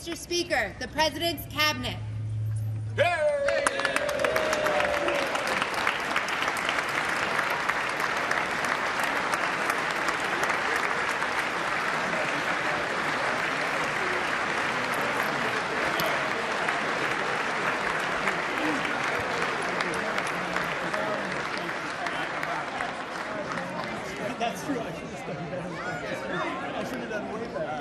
Mr. Speaker, the President's Cabinet. That's true. I should have done better. I should have done way better.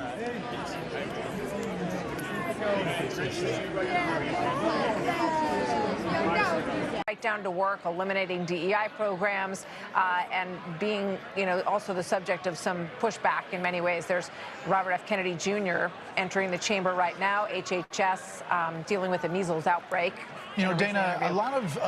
Right down to work, eliminating DEI programs, and being, also the subject of some pushback in many ways. There's Robert F. Kennedy Jr. entering the chamber right now, HHS, dealing with a measles outbreak. Dana, a lot of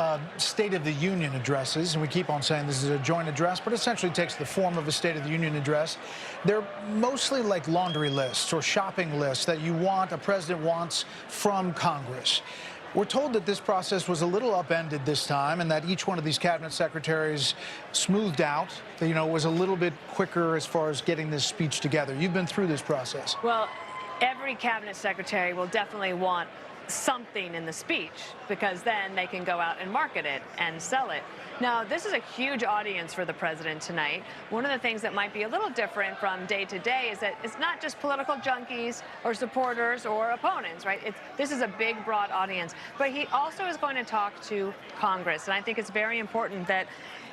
State of the Union addresses, and we keep on saying this is a joint address, but essentially takes the form of a State of the Union address. They're mostly like laundry lists or shopping lists that a president wants from Congress. We're told that this process was a little upended this time and that each one of these cabinet secretaries smoothed out, was a little bit quicker as far as getting this speech together. You've been through this process. Well, every cabinet secretary will definitely want something in the speech, because then they can go out and market it and sell it. Now, this is a huge audience for the president tonight. One of the things that might be a little different from day to day is that it's not just political junkies or supporters or opponents, right? This is a big, broad audience. But he also is going to talk to Congress, and I think it's very important that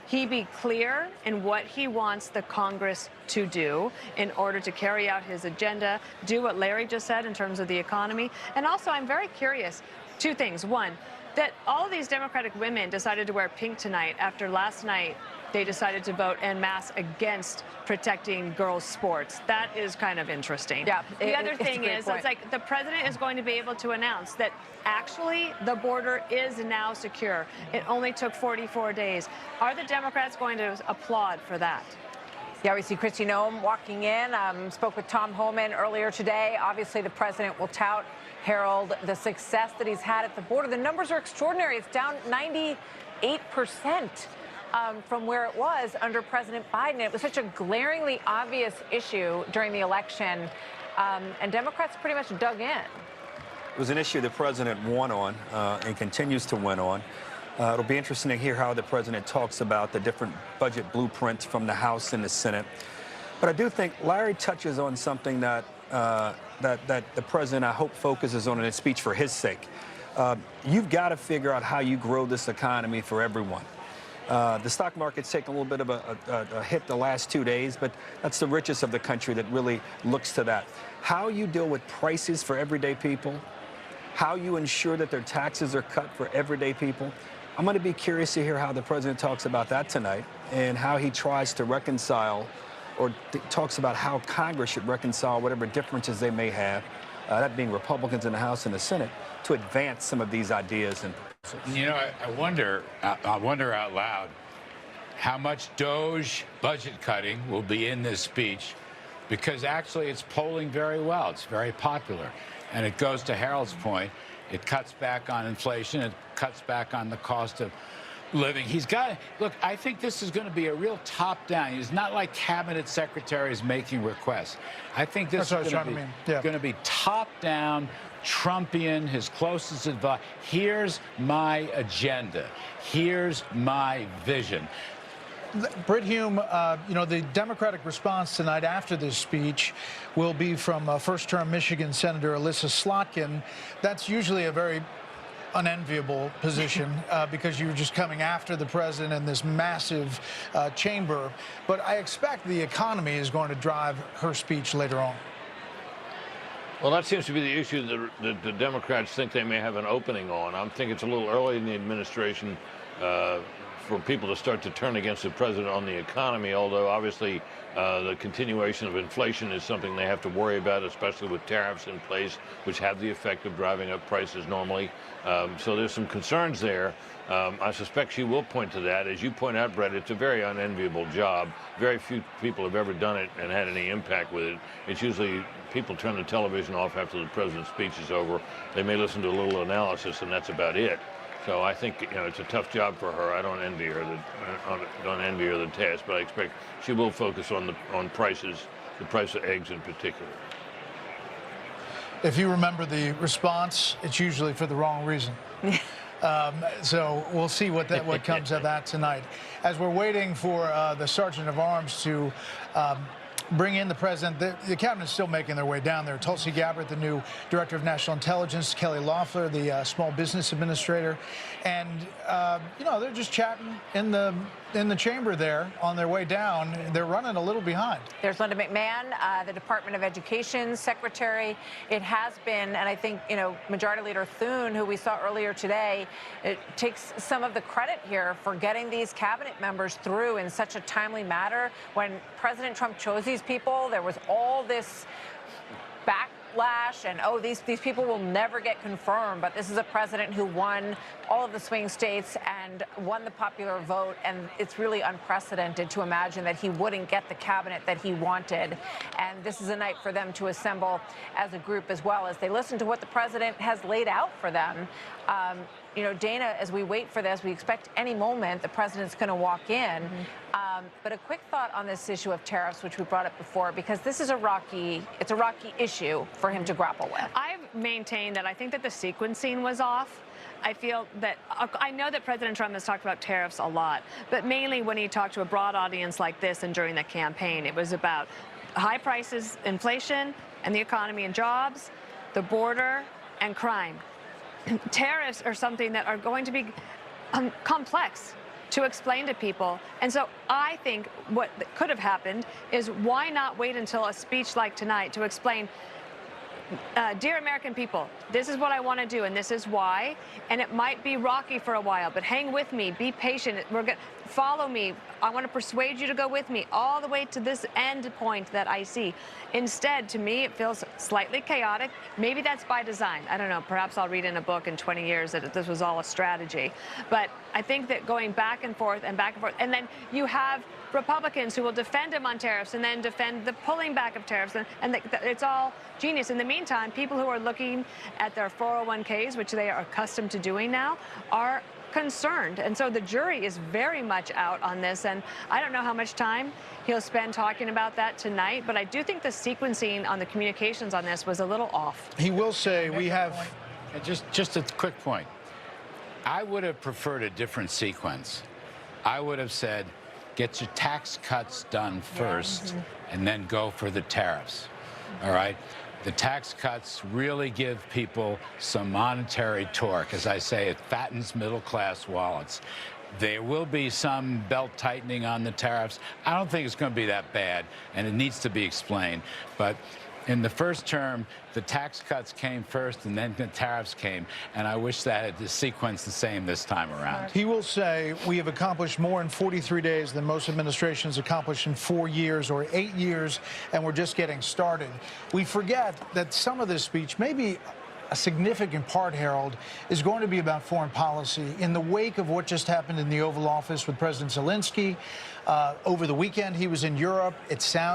he be clear in what he wants the Congress to do in order to carry out his agenda, do what Larry just said in terms of the economy. And also, I'm very curious, two things. One, that all of these Democratic women decided to wear pink tonight after last night they decided to vote en masse against protecting girls' sports. That is kind of interesting. Yeah. The other thing is, it's like the president is going to be able to announce that actually the border is now secure. It only took 44 days. Are the Democrats going to applaud for that? Yeah, we see Kristi Noem walking in. Spoke with Tom Homan earlier today. Obviously, the president will tout, Harold, the success that he's had at the border. The numbers are extraordinary. It's down 98%. From where it was under President Biden. It was such a glaringly obvious issue during the election, and Democrats pretty much dug in. It was an issue the president won on and continues to win on. It'll be interesting to hear how the president talks about the different budget blueprints from the House and the Senate. But I do think Larry touches on something that the president, I hope, focuses on in his speech for his sake. You've got to figure out how you grow this economy for everyone. The stock market's taken a little bit of a hit the last 2 days, but that's the richest of the country that really looks to that. How you deal with prices for everyday people, how you ensure that their taxes are cut for everyday people. I'm going to be curious to hear how the president talks about that tonight and how he tries to reconcile or talks about how Congress should reconcile whatever differences they may have, that being Republicans in the House and the Senate, to advance some of these ideas and I wonder out loud how much DOGE budget cutting will be in this speech, because actually it's polling very well. It's very popular. And it goes to Harold's point. It cuts back on inflation. It cuts back on the cost of living. Look, I think this is going to be a real top-down. It's not like cabinet secretaries making requests. I think this is going to be top-down, Trumpian, his closest advice. Here's my agenda. Here's my vision. Brit Hume, the Democratic response tonight after this speech will be from first-term Michigan Senator Alyssa Slotkin. That's usually a very unenviable position because you're just coming after the president in this massive chamber. But I expect the economy is going to drive her speech later on. Well, that seems to be the issue that the Democrats think they may have an opening on. I think it's a little early in the administration for people to start to turn against the president on the economy, although obviously the continuation of inflation is something they have to worry about, especially with tariffs in place, which have the effect of driving up prices normally. So there's some concerns there. I suspect she will point to that. As you point out, Brett, it's a very unenviable job. Very few people have ever done it and had any impact with it. It's usually people turn the television off after the president's speech is over. They may listen to a little analysis, and that's about it. So I think it's a tough job for her. I don't envy her the task, but I expect she will focus on prices, the price of eggs in particular. If you remember the response, it's usually for the wrong reason. So we'll see what comes of that tonight. As we're waiting for the Sergeant of Arms to bring in the president, the cabinet is still making their way down there. Tulsi Gabbard, the new director of national intelligence, Kelly Loeffler, the small business administrator, and they're just chatting in the chamber there on their way down. They're running a little behind. There's Linda McMahon, the Department of Education secretary. It has been, and I think, Majority Leader Thune, who we saw earlier today, it takes some of the credit here for getting these cabinet members through in such a timely manner. When President Trump chose these people, there was all this backlash and, these people will never get confirmed. But this is a president who won all of the swing states and won the popular vote. And it's really unprecedented to imagine that he wouldn't get the cabinet that he wanted. And this is a night for them to assemble as a group as well, as they listen to what the president has laid out for them. Dana, as we wait for this, we expect any moment the president's going to walk in. But a quick thought on this issue of tariffs, which we brought up before, because this is a rocky issue for him to grapple with. I've maintained that I think that the sequencing was off. I feel that, I know that President Trump has talked about tariffs a lot, but mainly when he talked to a broad audience like this and during the campaign, it was about high prices, inflation, and the economy and jobs, the border, and crime. Tariffs are something that are going to be complex to explain to people. And so I think what could have happened is, why not wait until a speech like tonight to explain, dear American people, this is what I want to do, and this is why. And it might be rocky for a while, but hang with me, be patient. Follow me. I want to persuade you to go with me all the way to this end point that I see. Instead, to me, it feels slightly chaotic. Maybe that's by design. I don't know. Perhaps I'll read in a book in 20 years that this was all a strategy. But I think that going back and forth, and then you have Republicans who will defend him on tariffs and then defend the pulling back of tariffs, and it's all genius. In the meantime, people who are looking at their 401ks, which they are accustomed to doing now, are concerned. And so the jury is very much out on this, and I don't know how much time he'll spend talking about that tonight, but I do think the sequencing on the communications on this was a little off. He will say we have... Just a quick point. I would have preferred a different sequence. I would have said, get your tax cuts done first, and then go for the tariffs. All right? The tax cuts really give people some monetary torque. As I say, it fattens middle-class wallets. There will be some belt tightening on the tariffs. I don't think it's going to be that bad, and it needs to be explained. But in the first term, the tax cuts came first, and then the tariffs came. And I wish that had the sequence the same this time around. He will say, we have accomplished more in 43 days than most administrations accomplished in 4 years or 8 years, and we're just getting started. We forget that some of this speech, maybe a significant part, Harold, is going to be about foreign policy. In the wake of what just happened in the Oval Office with President Zelensky, over the weekend he was in Europe.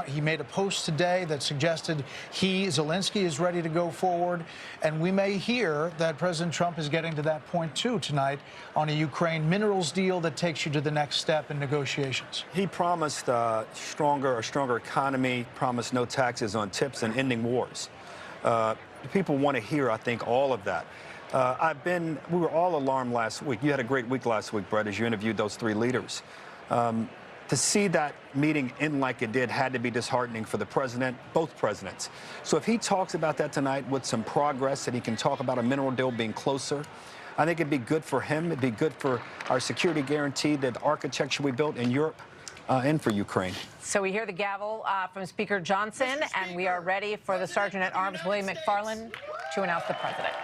He made a post today that suggested Zelensky is ready to go forward. And we may hear that President Trump is getting to that point, too, tonight on a Ukraine minerals deal that takes you to the next step in negotiations. He promised a stronger economy, promised no taxes on tips, and ending wars. People want to hear, I think, all of that. We were all alarmed last week. You had a great week last week, Brett, as you interviewed those 3 leaders. To see that meeting end like it did had to be disheartening for the president, both presidents. So if he talks about that tonight with some progress, that he can talk about a mineral deal being closer, I think it'd be good for him. It'd be good for our security guarantee, that the architecture we built in Europe and for Ukraine. So we hear the gavel from Speaker Johnson, and we are ready for the Sergeant at Arms, William McFarland, to announce the president.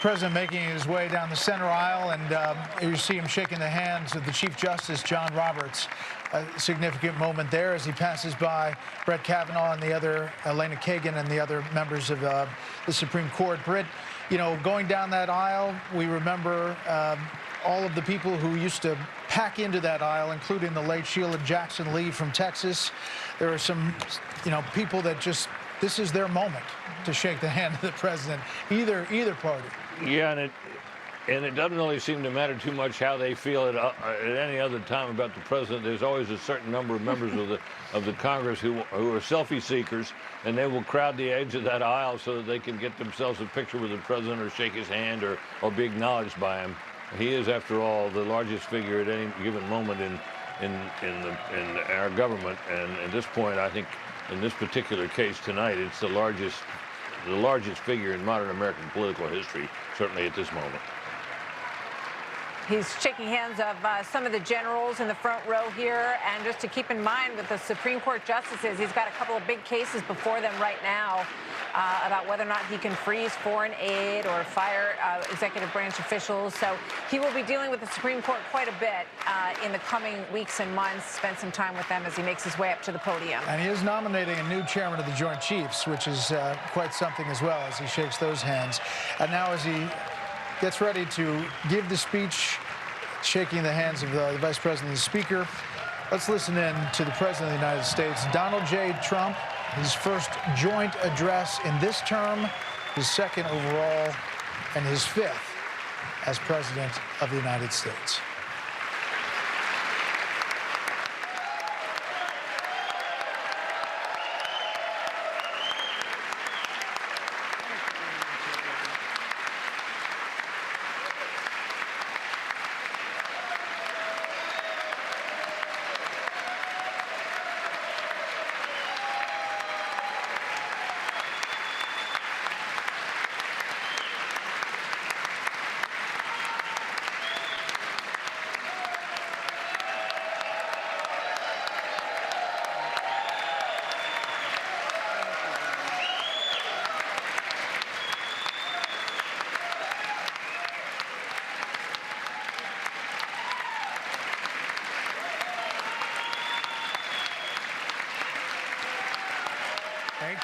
President making his way down the center aisle, and you see him shaking the hands of the Chief Justice, John Roberts. A significant moment there as he passes by Brett Kavanaugh and the other, Elena Kagan and the other members of the Supreme Court. Britt, you know, going down that aisle, we remember all of the people who used to pack into that aisle, including the late Sheila Jackson Lee from Texas. There are some, you know, people that just, this is their moment to shake the hand of the president, either party. Yeah, and it doesn't really seem to matter too much how they feel at any other time about the president. There's always a certain number of members of the Congress who are selfie seekers, and they will crowd the edge of that aisle so that they can get themselves a picture with the president or shake his hand or be acknowledged by him. He is, after all, the largest figure at any given moment in our government, and at this point, I think in this particular case tonight, it's the largest figure in modern American political history, certainly at this moment. He's shaking hands of some of the generals in the front row here. And just to keep in mind with the Supreme Court justices, he's got a couple of big cases before them right now about whether or not he can freeze foreign aid or fire executive branch officials. So he will be dealing with the Supreme Court quite a bit in the coming weeks and months, spend some time with them as he makes his way up to the podium. And he is nominating a new chairman of the Joint Chiefs, which is quite something as well, as he shakes those hands. And now as he gets ready to give the speech, shaking the hands of the Vice President and the Speaker. Let's listen in to the President of the United States, Donald J. Trump, his first joint address in this term, his second overall, and his fifth as President of the United States.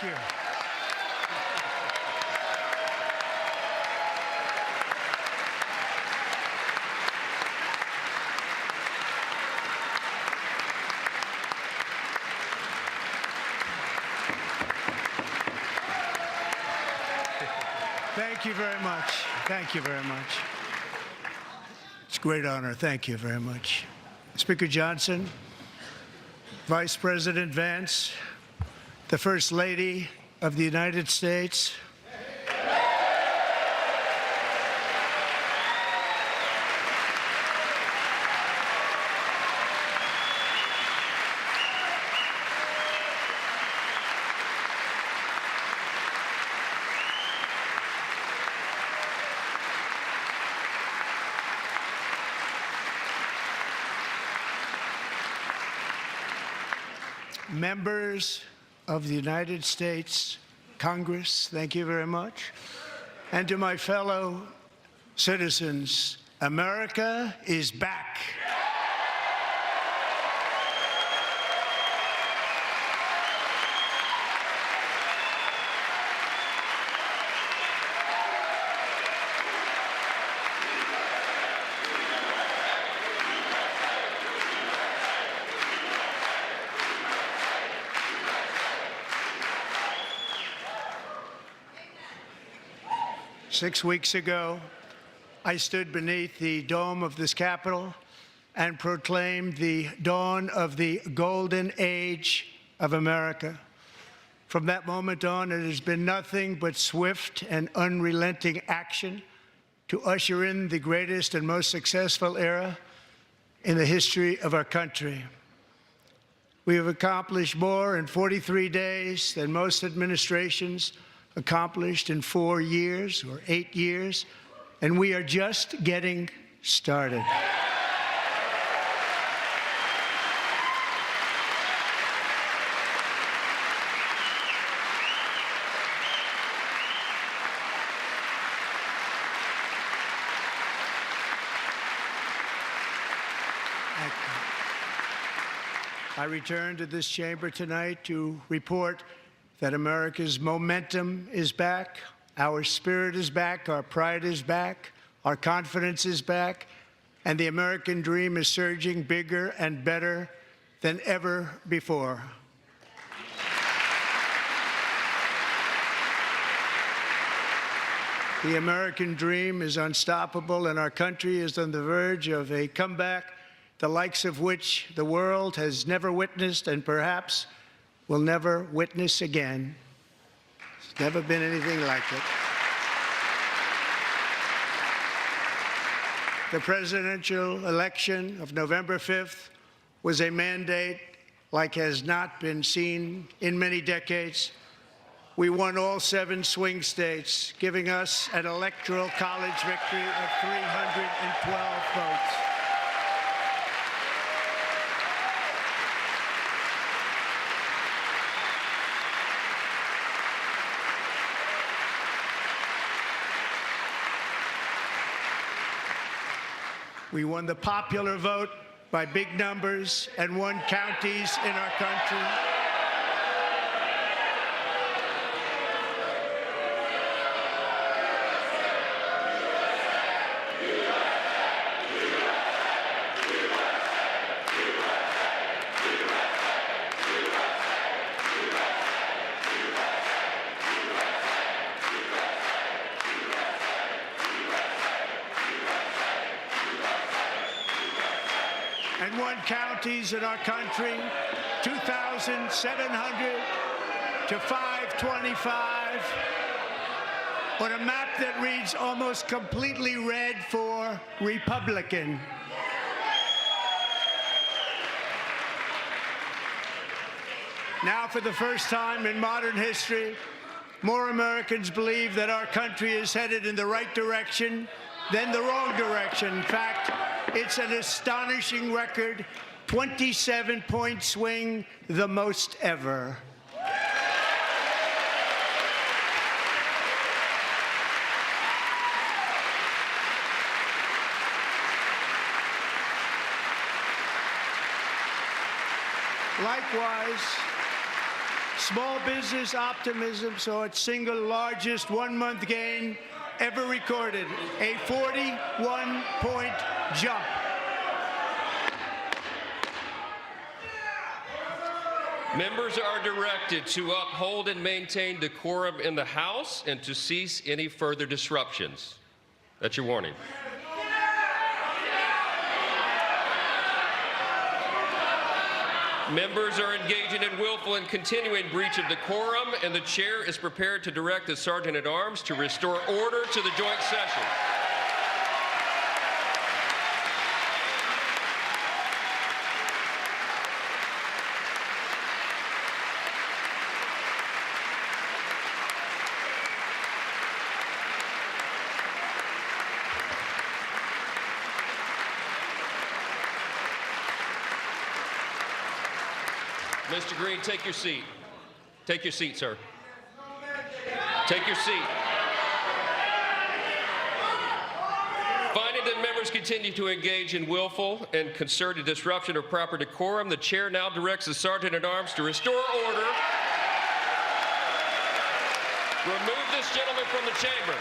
Thank you. Thank you very much. Thank you very much. It's a great honor. Thank you very much. Speaker Johnson, Vice President Vance, the First Lady of the United States, members of the United States Congress, thank you very much. And to my fellow citizens, America is back. Six weeks ago, I stood beneath the dome of this Capitol and proclaimed the dawn of the golden age of America. From that moment on, it has been nothing but swift and unrelenting action to usher in the greatest and most successful era in the history of our country. We have accomplished more in 43 days than most administrations accomplished in 4 years or 8 years, and we are just getting started. I return to this chamber tonight to report that America's momentum is back, our spirit is back, our pride is back, our confidence is back, and the American dream is surging bigger and better than ever before. The American dream is unstoppable, and our country is on the verge of a comeback, the likes of which the world has never witnessed and perhaps will never witness again. There's never been anything like it. The presidential election of November 5th was a mandate like has not been seen in many decades. We won all 7 swing states, giving us an electoral college victory of 312 votes. We won the popular vote by big numbers and won counties in our country. And won counties in our country, 2,700 to 525, on a map that reads almost completely red for Republican. Now, for the first time in modern history, more Americans believe that our country is headed in the right direction than the wrong direction. In fact, it's an astonishing record, 27-point swing, the most ever. Likewise, small business optimism saw its single largest one-month gain ever recorded, a 41-point jump. Members are directed to uphold and maintain decorum in the House and to cease any further disruptions. That's your warning. Members are engaging in willful and continuing breach of decorum, and the chair is prepared to direct the Sergeant-at-Arms to restore order to the joint session. Mr. Green, take your seat. Take your seat, sir. Take your seat. Finding that members continue to engage in willful and concerted disruption of proper decorum, the chair now directs the Sergeant-at-Arms to restore order. Remove this gentleman from the chamber.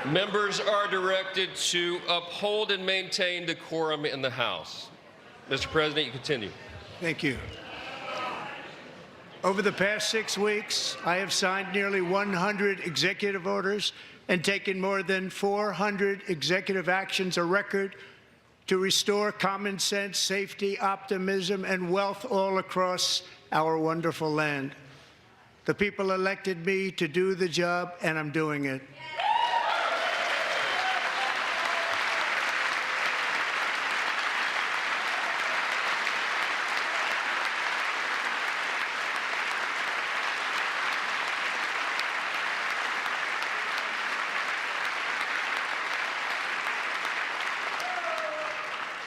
Members are directed to uphold and maintain decorum in the House. Mr. President, you continue. Thank you. Over the past 6 weeks, I have signed nearly 100 executive orders and taken more than 400 executive actions, a record, to restore common sense, safety, optimism, and wealth all across our wonderful land. The people elected me to do the job, and I'm doing it.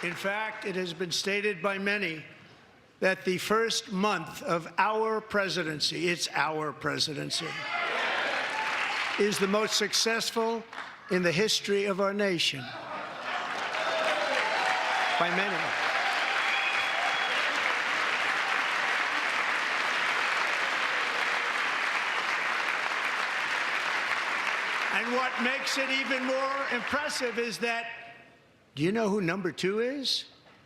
In fact, it has been stated by many that the first month of our presidency, it's our presidency, is the most successful in the history of our nation. By many. And what makes it even more impressive is that, do you know who number 2 is?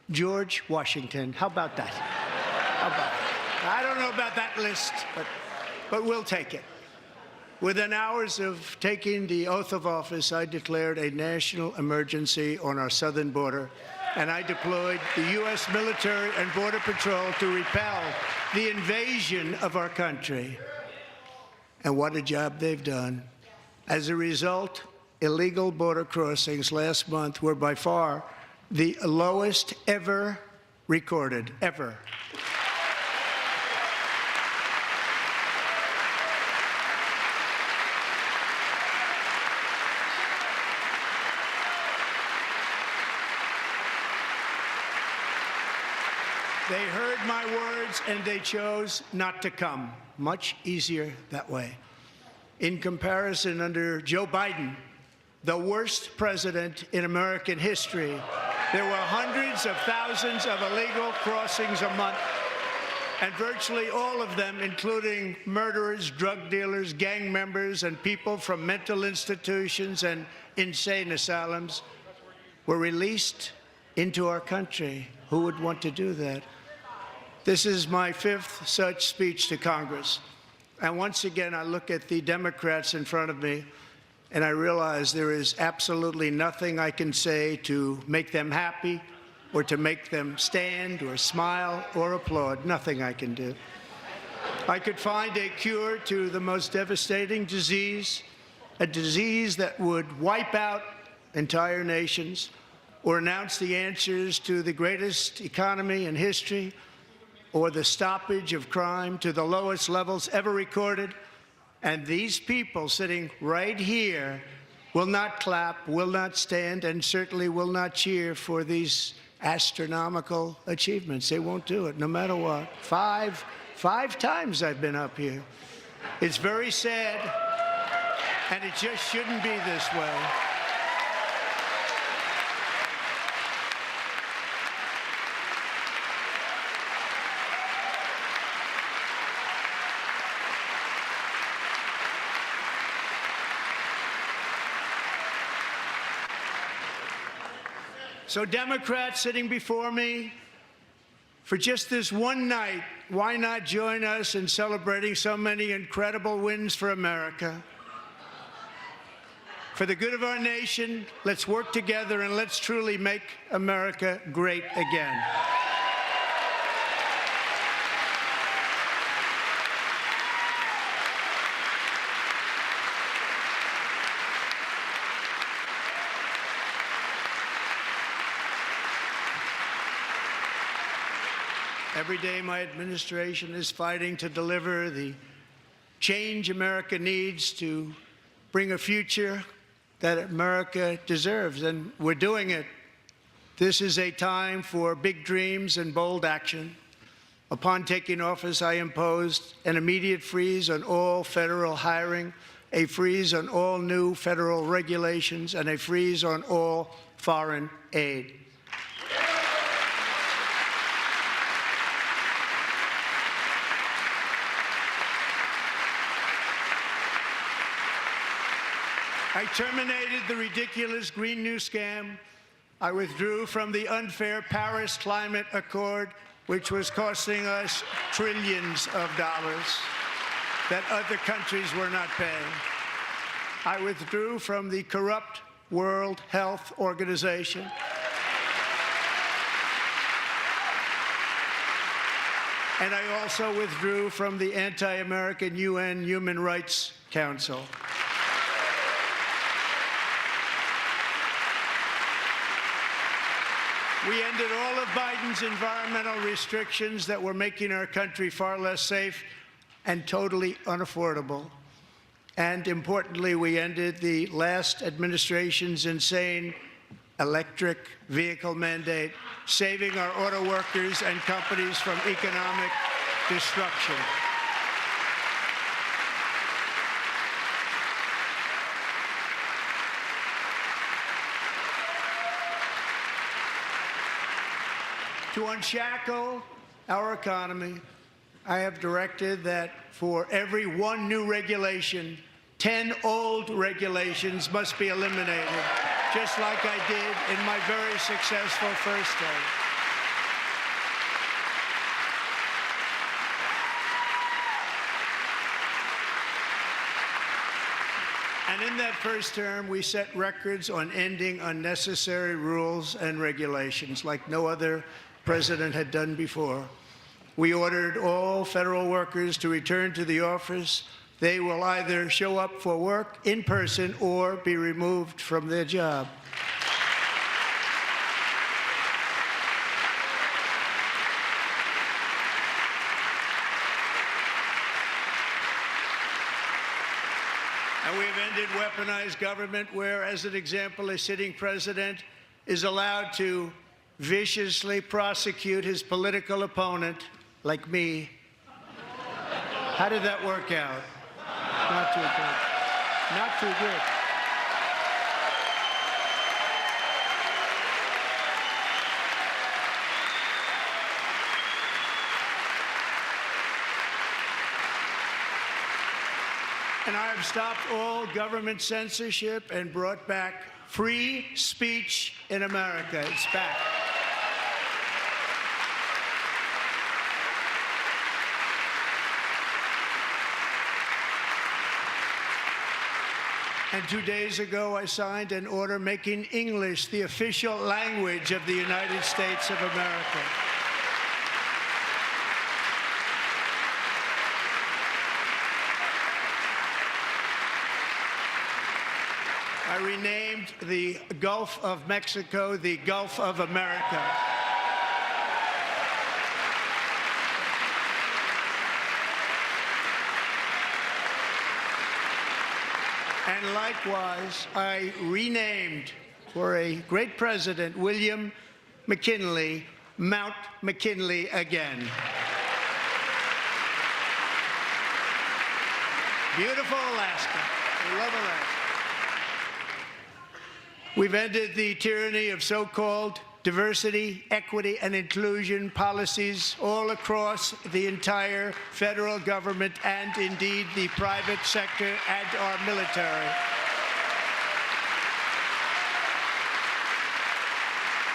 George Washington. How about that? How about that? I don't know about that list, but we'll take it. Within hours of taking the oath of office, I declared a national emergency on our southern border, and I deployed the U.S. military and Border Patrol to repel the invasion of our country. And what a job they've done. As a result, illegal border crossings last month were by far the lowest ever recorded, ever. They heard my words and they chose not to come. Much easier that way. In comparison, under Joe Biden, the worst president in American history, there were hundreds of thousands of illegal crossings a month, and virtually all of them, including murderers, drug dealers, gang members, and people from mental institutions and insane asylums, were released into our country. Who would want to do that? This is my 5th such speech to Congress. And once again, I look at the Democrats in front of me, and I realize there is absolutely nothing I can say to make them happy or to make them stand or smile or applaud. Nothing I can do. I could find a cure to the most devastating disease, a disease that would wipe out entire nations, or announce the answers to the greatest economy in history, or the stoppage of crime to the lowest levels ever recorded. And these people sitting right here will not clap, will not stand, and certainly will not cheer for these astronomical achievements. They won't do it, no matter what. Five times I've been up here. It's very sad, and it just shouldn't be this way. So Democrats sitting before me, for just this one night, why not join us in celebrating so many incredible wins for America? For the good of our nation, let's work together and let's truly make America great again. Every day, my administration is fighting to deliver the change America needs to bring a future that America deserves, and we're doing it. This is a time for big dreams and bold action. Upon taking office, I imposed an immediate freeze on all federal hiring, a freeze on all new federal regulations, and a freeze on all foreign aid. I terminated the ridiculous Green New Scam. I withdrew from the unfair Paris Climate Accord, which was costing us trillions of dollars that other countries were not paying. I withdrew from the corrupt World Health Organization. And I also withdrew from the anti-American UN Human Rights Council. We ended all of Biden's environmental restrictions that were making our country far less safe and totally unaffordable. And importantly, we ended the last administration's insane electric vehicle mandate, saving our auto workers and companies from economic destruction. To unshackle our economy, I have directed that for every one new regulation, 10 old regulations must be eliminated, just like I did in my very successful first term. And in that first term, we set records on ending unnecessary rules and regulations like no other president had done before. We ordered all federal workers to return to the office. They will either show up for work in person or be removed from their job. And we've ended weaponized government where, as an example, a sitting president is allowed to viciously prosecute his political opponent, like me. How did that work out? Not too good. Not too good. And I have stopped all government censorship and brought back free speech in America. It's back. And 2 days ago, I signed an order making English the official language of the United States of America. I renamed the Gulf of Mexico the Gulf of America. And likewise, I renamed, for a great president, William McKinley, Mount McKinley again. Beautiful Alaska. We love Alaska. We've ended the tyranny of so-called diversity, equity, and inclusion policies all across the entire federal government and indeed the private sector and our military.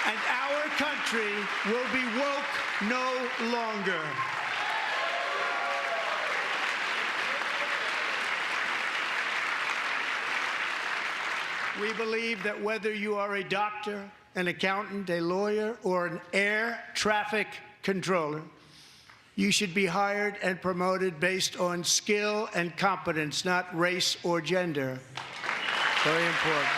And our country will be woke no longer. We believe that whether you are a doctor, an accountant, a lawyer, or an air traffic controller, you should be hired and promoted based on skill and competence, not race or gender. Very important.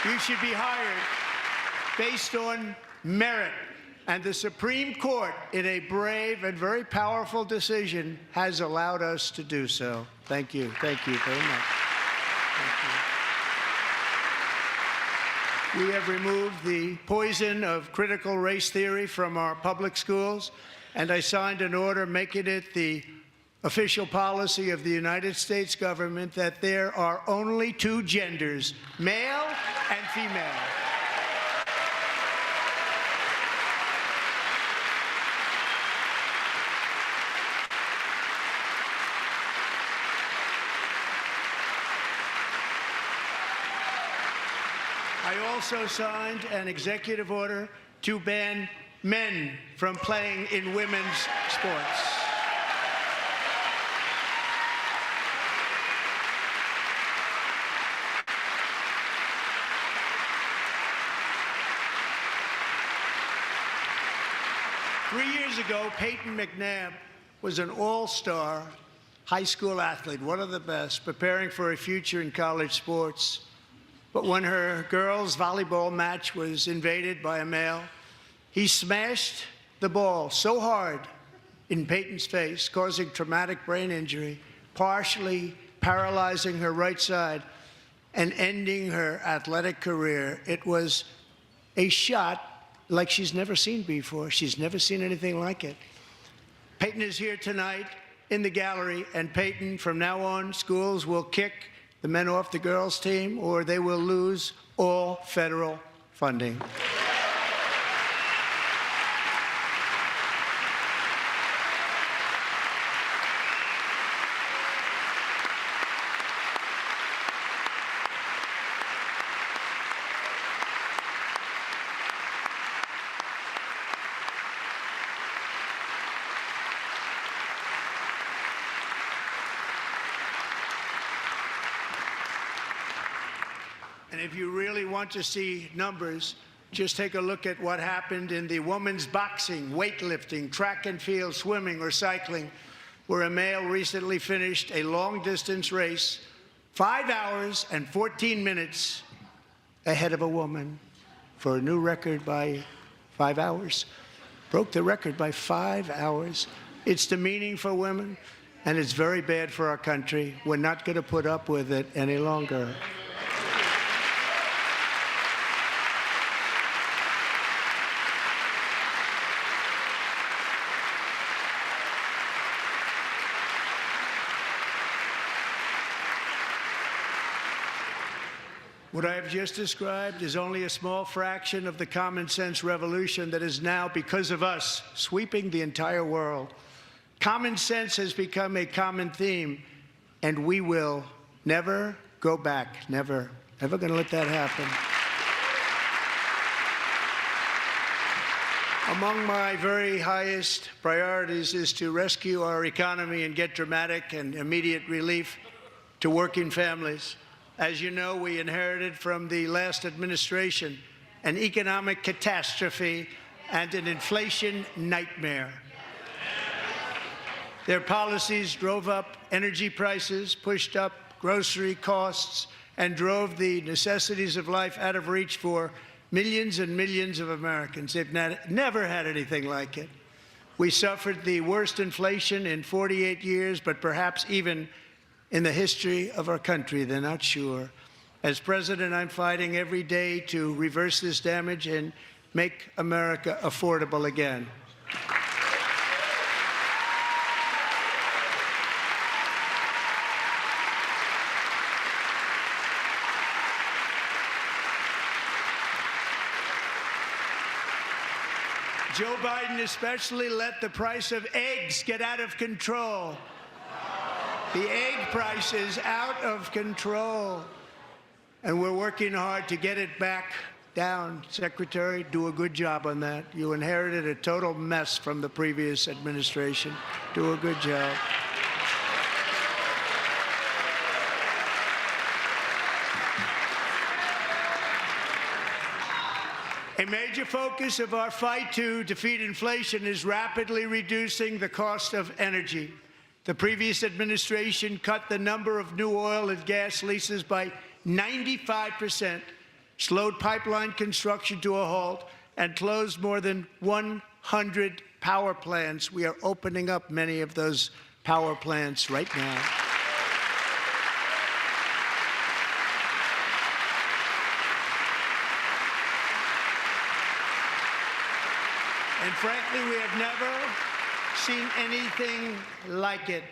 You should be hired based on merit. And the Supreme Court, in a brave and very powerful decision, has allowed us to do so. Thank you. Thank you very much. Thank you. We have removed the poison of critical race theory from our public schools, and I signed an order making it the official policy of the United States government that there are only two genders, male and female. I also signed an executive order to ban men from playing in women's sports. Three years ago, Peyton McNabb was an all-star high school athlete, one of the best, preparing for a future in college sports. But when her girls' volleyball match was invaded by a male, he smashed the ball so hard in Peyton's face, causing traumatic brain injury, partially paralyzing her right side, and ending her athletic career. It was a shot like she's never seen before. She's never seen anything like it. Peyton is here tonight in the gallery, and Peyton, from now on, schools will kick the men off the girls' team, or they will lose all federal funding. And if you really want to see numbers, just take a look at what happened in the women's boxing, weightlifting, track and field, swimming, or cycling, where a male recently finished a long-distance race 5 hours and 14 minutes ahead of a woman for a new record by 5 hours. Broke the record by 5 hours. It's demeaning for women, and it's very bad for our country. We're not going to put up with it any longer. What I have just described is only a small fraction of the common sense revolution that is now, because of us, sweeping the entire world. Common sense has become a common theme, and we will never go back. Never. Never going to let that happen. Among my very highest priorities is to rescue our economy and get dramatic and immediate relief to working families. As you know, we inherited from the last administration an economic catastrophe and an inflation nightmare. Their policies drove up energy prices, pushed up grocery costs, and drove the necessities of life out of reach for millions and millions of Americans. They've never had anything like it. We suffered the worst inflation in 48 years, but perhaps even in the history of our country. They're not sure. As president, I'm fighting every day to reverse this damage and make America affordable again. Joe Biden especially let the price of eggs get out of control. The egg price is out of control, and we're working hard to get it back down. Secretary, do a good job on that. You inherited a total mess from the previous administration. Do a good job. A major focus of our fight to defeat inflation is rapidly reducing the cost of energy. The previous administration cut the number of new oil and gas leases by 95%, slowed pipeline construction to a halt, and closed more than 100 power plants. We are opening up many of those power plants right now. And frankly, we have never seen anything like it.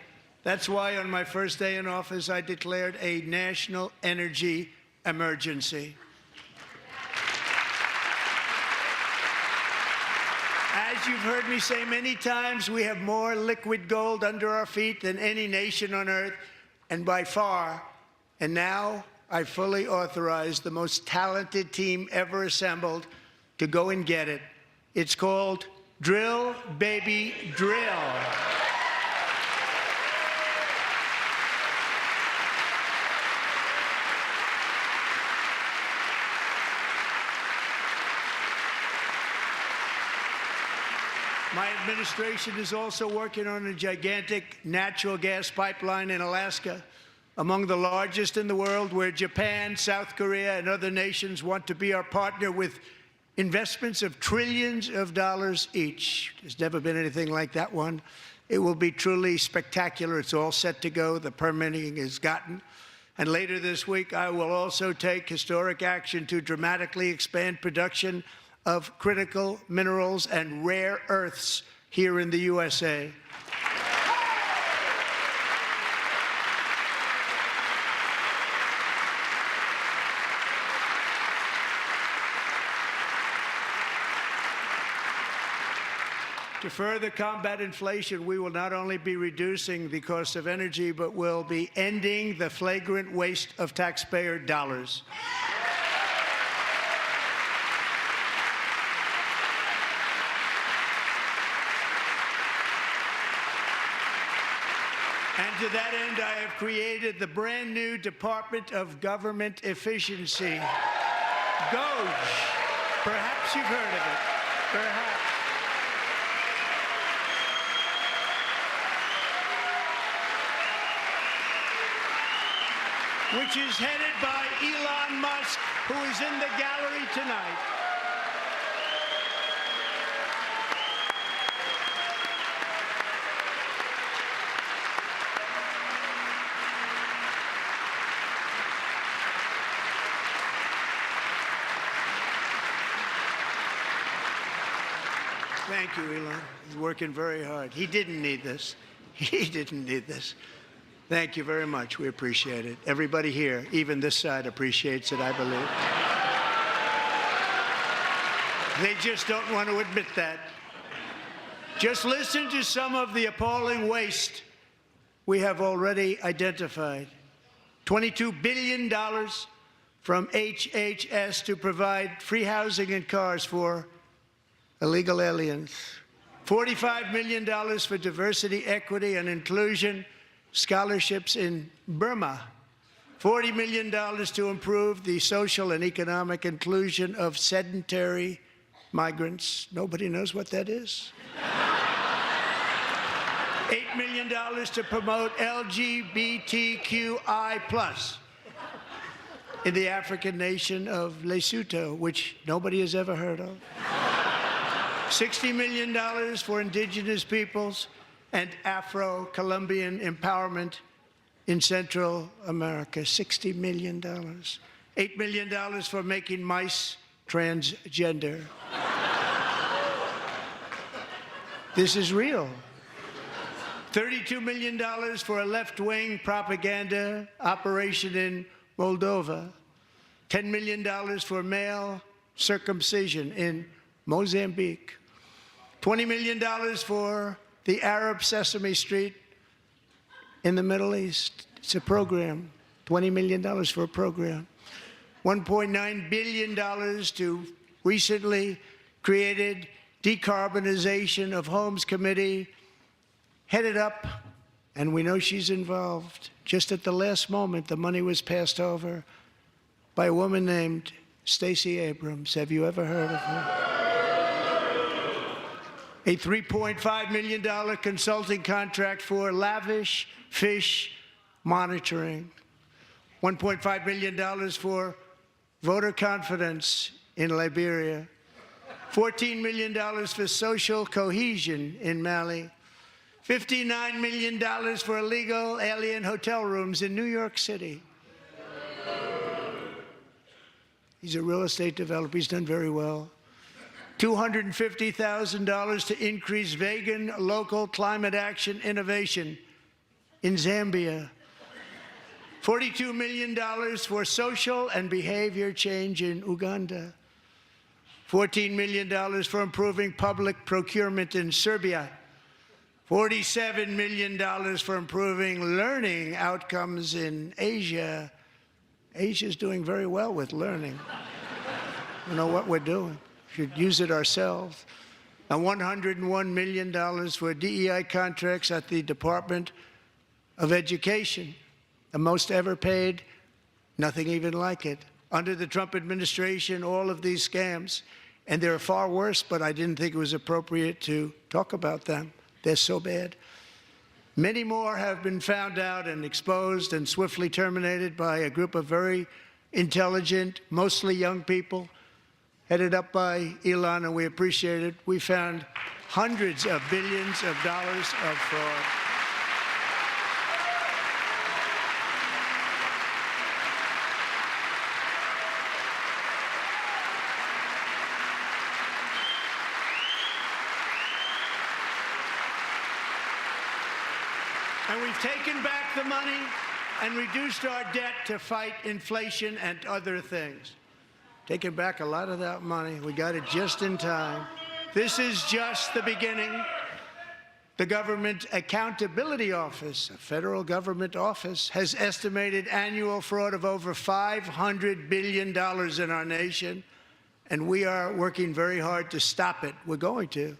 That's why on my first day in office, I declared a national energy emergency. As you've heard me say many times, we have more liquid gold under our feet than any nation on earth, and by far. And now I fully authorize the most talented team ever assembled to go and get it. It's called Drill, Baby, Drill. My administration is also working on a gigantic natural gas pipeline in Alaska, among the largest in the world, where Japan, South Korea, and other nations want to be our partner with investments of trillions of dollars each. There's never been anything like that one. It will be truly spectacular. It's all set to go. The permitting is gotten. And later this week, I will also take historic action to dramatically expand production of critical minerals and rare earths here in the USA. To further combat inflation, we will not only be reducing the cost of energy, but will be ending the flagrant waste of taxpayer dollars. And to that end, I have created the brand new Department of Government Efficiency, DOGE. Perhaps you've heard of it. Perhaps. Which is headed by Elon Musk, who is in the gallery tonight. Thank you, Elon. He's working very hard. He didn't need this. He didn't need this. Thank you very much. We appreciate it. Everybody here, even this side, appreciates it, I believe. They just don't want to admit that. Just listen to some of the appalling waste we have already identified. $22 billion from HHS to provide free housing and cars for illegal aliens. $45 million for diversity, equity, and inclusion scholarships in Burma. $40 million to improve the social and economic inclusion of sedentary migrants. Nobody knows what that is. $8 million to promote LGBTQI+ in the African nation of Lesotho, which nobody has ever heard of. $60 million for indigenous peoples and Afro-Colombian empowerment in Central America. $60 million. $8 million for making mice transgender. This is real. $32 million for a left-wing propaganda operation in Moldova. $10 million for male circumcision in Mozambique. $20 million for the Arab Sesame Street in the Middle East. It's a program. $20 million for a program. $1.9 billion to recently created Decarbonization of Homes Committee, headed up, and we know she's involved. Just at the last moment, the money was passed over by a woman named Stacey Abrams. Have you ever heard of her? A $3.5 million consulting contract for lavish fish monitoring. $1.5 million for voter confidence in Liberia. $14 million for social cohesion in Mali. $59 million for illegal alien hotel rooms in New York City. He's a real estate developer. He's done very well. $250,000 to increase vegan local climate action innovation in Zambia. $42 million for social and behavior change in Uganda. $14 million for improving public procurement in Serbia. $47 million for improving learning outcomes in Asia. Asia's doing very well with learning. You know what we're doing. Should use it ourselves. And $101 million for DEI contracts at the Department of Education. The most ever paid, nothing even like it. Under the Trump administration, all of these scams, and they're far worse, but I didn't think it was appropriate to talk about them. They're so bad. Many more have been found out and exposed and swiftly terminated by a group of very intelligent, mostly young people. headed up by Elon, and we appreciate it. We found hundreds of billions of dollars of fraud. And we've taken back the money and reduced our debt to fight inflation and other things. Taken back a lot of that money. We got it just in time. This is just the beginning. The Government Accountability Office, a federal government office, has estimated annual fraud of over $500 billion in our nation, and we are working very hard to stop it. We're going to.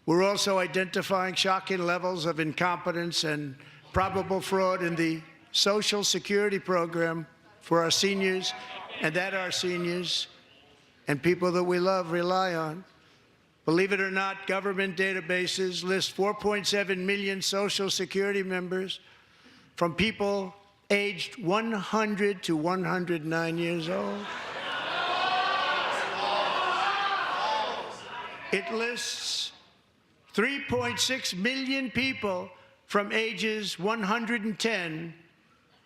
We're also identifying shocking levels of incompetence and probable fraud in the Social Security program for our seniors, and that our seniors and people that we love rely on. Believe it or not, government databases list 4.7 million Social Security members from people aged 100 to 109 years old. It lists 3.6 million people from ages 110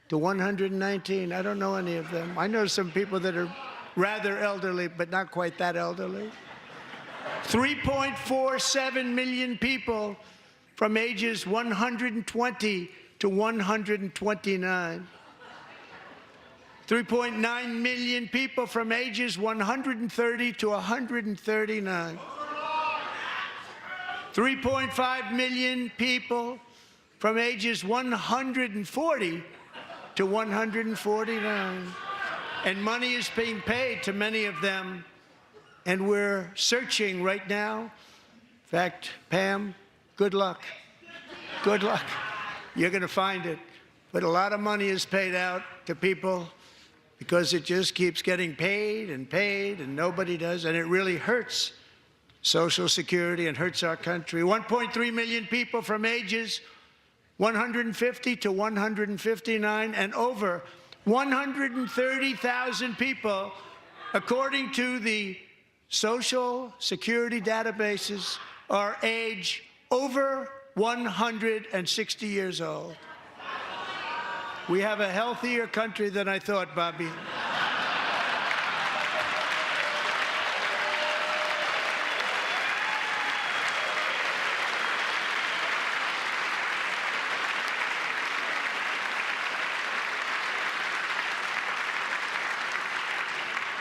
to 119. I don't know any of them. I know some people that are rather elderly, but not quite that elderly. 3.47 million people from ages 120 to 129. 3.9 million people from ages 130 to 139. 3.5 million people from ages 140 to 149. And money is being paid to many of them. And we're searching right now. In fact, Pam, good luck. Good luck. You're going to find it. But a lot of money is paid out to people because it just keeps getting paid, and nobody does. And it really hurts Social Security and hurts our country. 1.3 million people from ages 150 to 159, and over 130,000 people, according to the Social Security databases, are age over 160 years old. We have a healthier country than I thought, Bobby.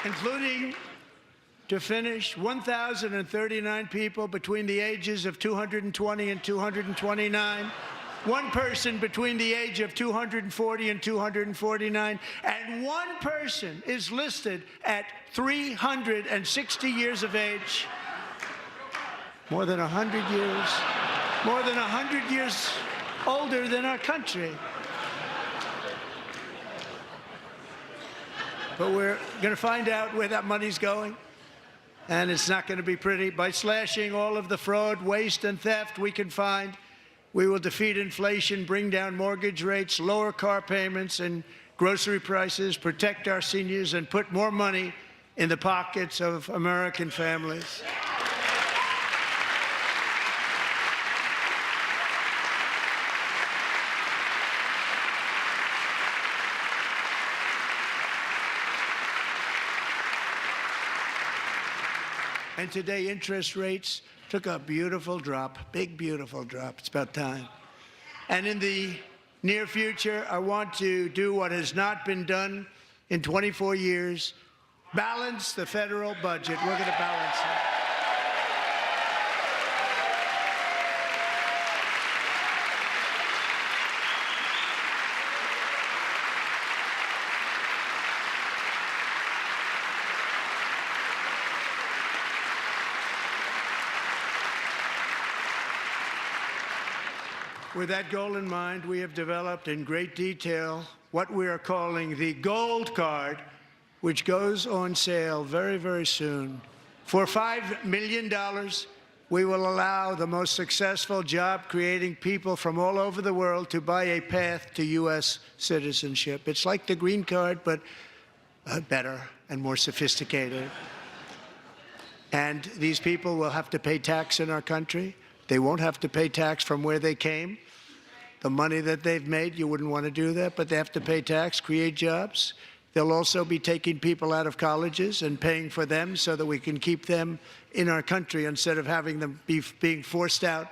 Including, to finish, 1,039 people between the ages of 220 and 229, one person between the age of 240 and 249, and one person is listed at 360 years of age. More than 100 years older than our country. But we're going to find out where that money's going, and it's not going to be pretty. By slashing all of the fraud, waste, and theft we can find, we will defeat inflation, bring down mortgage rates, lower car payments and grocery prices, protect our seniors, and put more money in the pockets of American families. And today, interest rates took a beautiful drop, big, beautiful drop. It's about time. And in the near future, I want to do what has not been done in 24 years, balance the federal budget. We're going to balance it. With that goal in mind, we have developed in great detail what we are calling the Gold Card, which goes on sale very, very soon. For $5 million, we will allow the most successful job-creating people from all over the world to buy a path to U.S. citizenship. It's like the green card, but better and more sophisticated. And these people will have to pay tax in our country. They won't have to pay tax from where they came. The money that they've made, you wouldn't want to do that, but they have to pay tax, create jobs. They'll also be taking people out of colleges and paying for them so that we can keep them in our country instead of having them being forced out.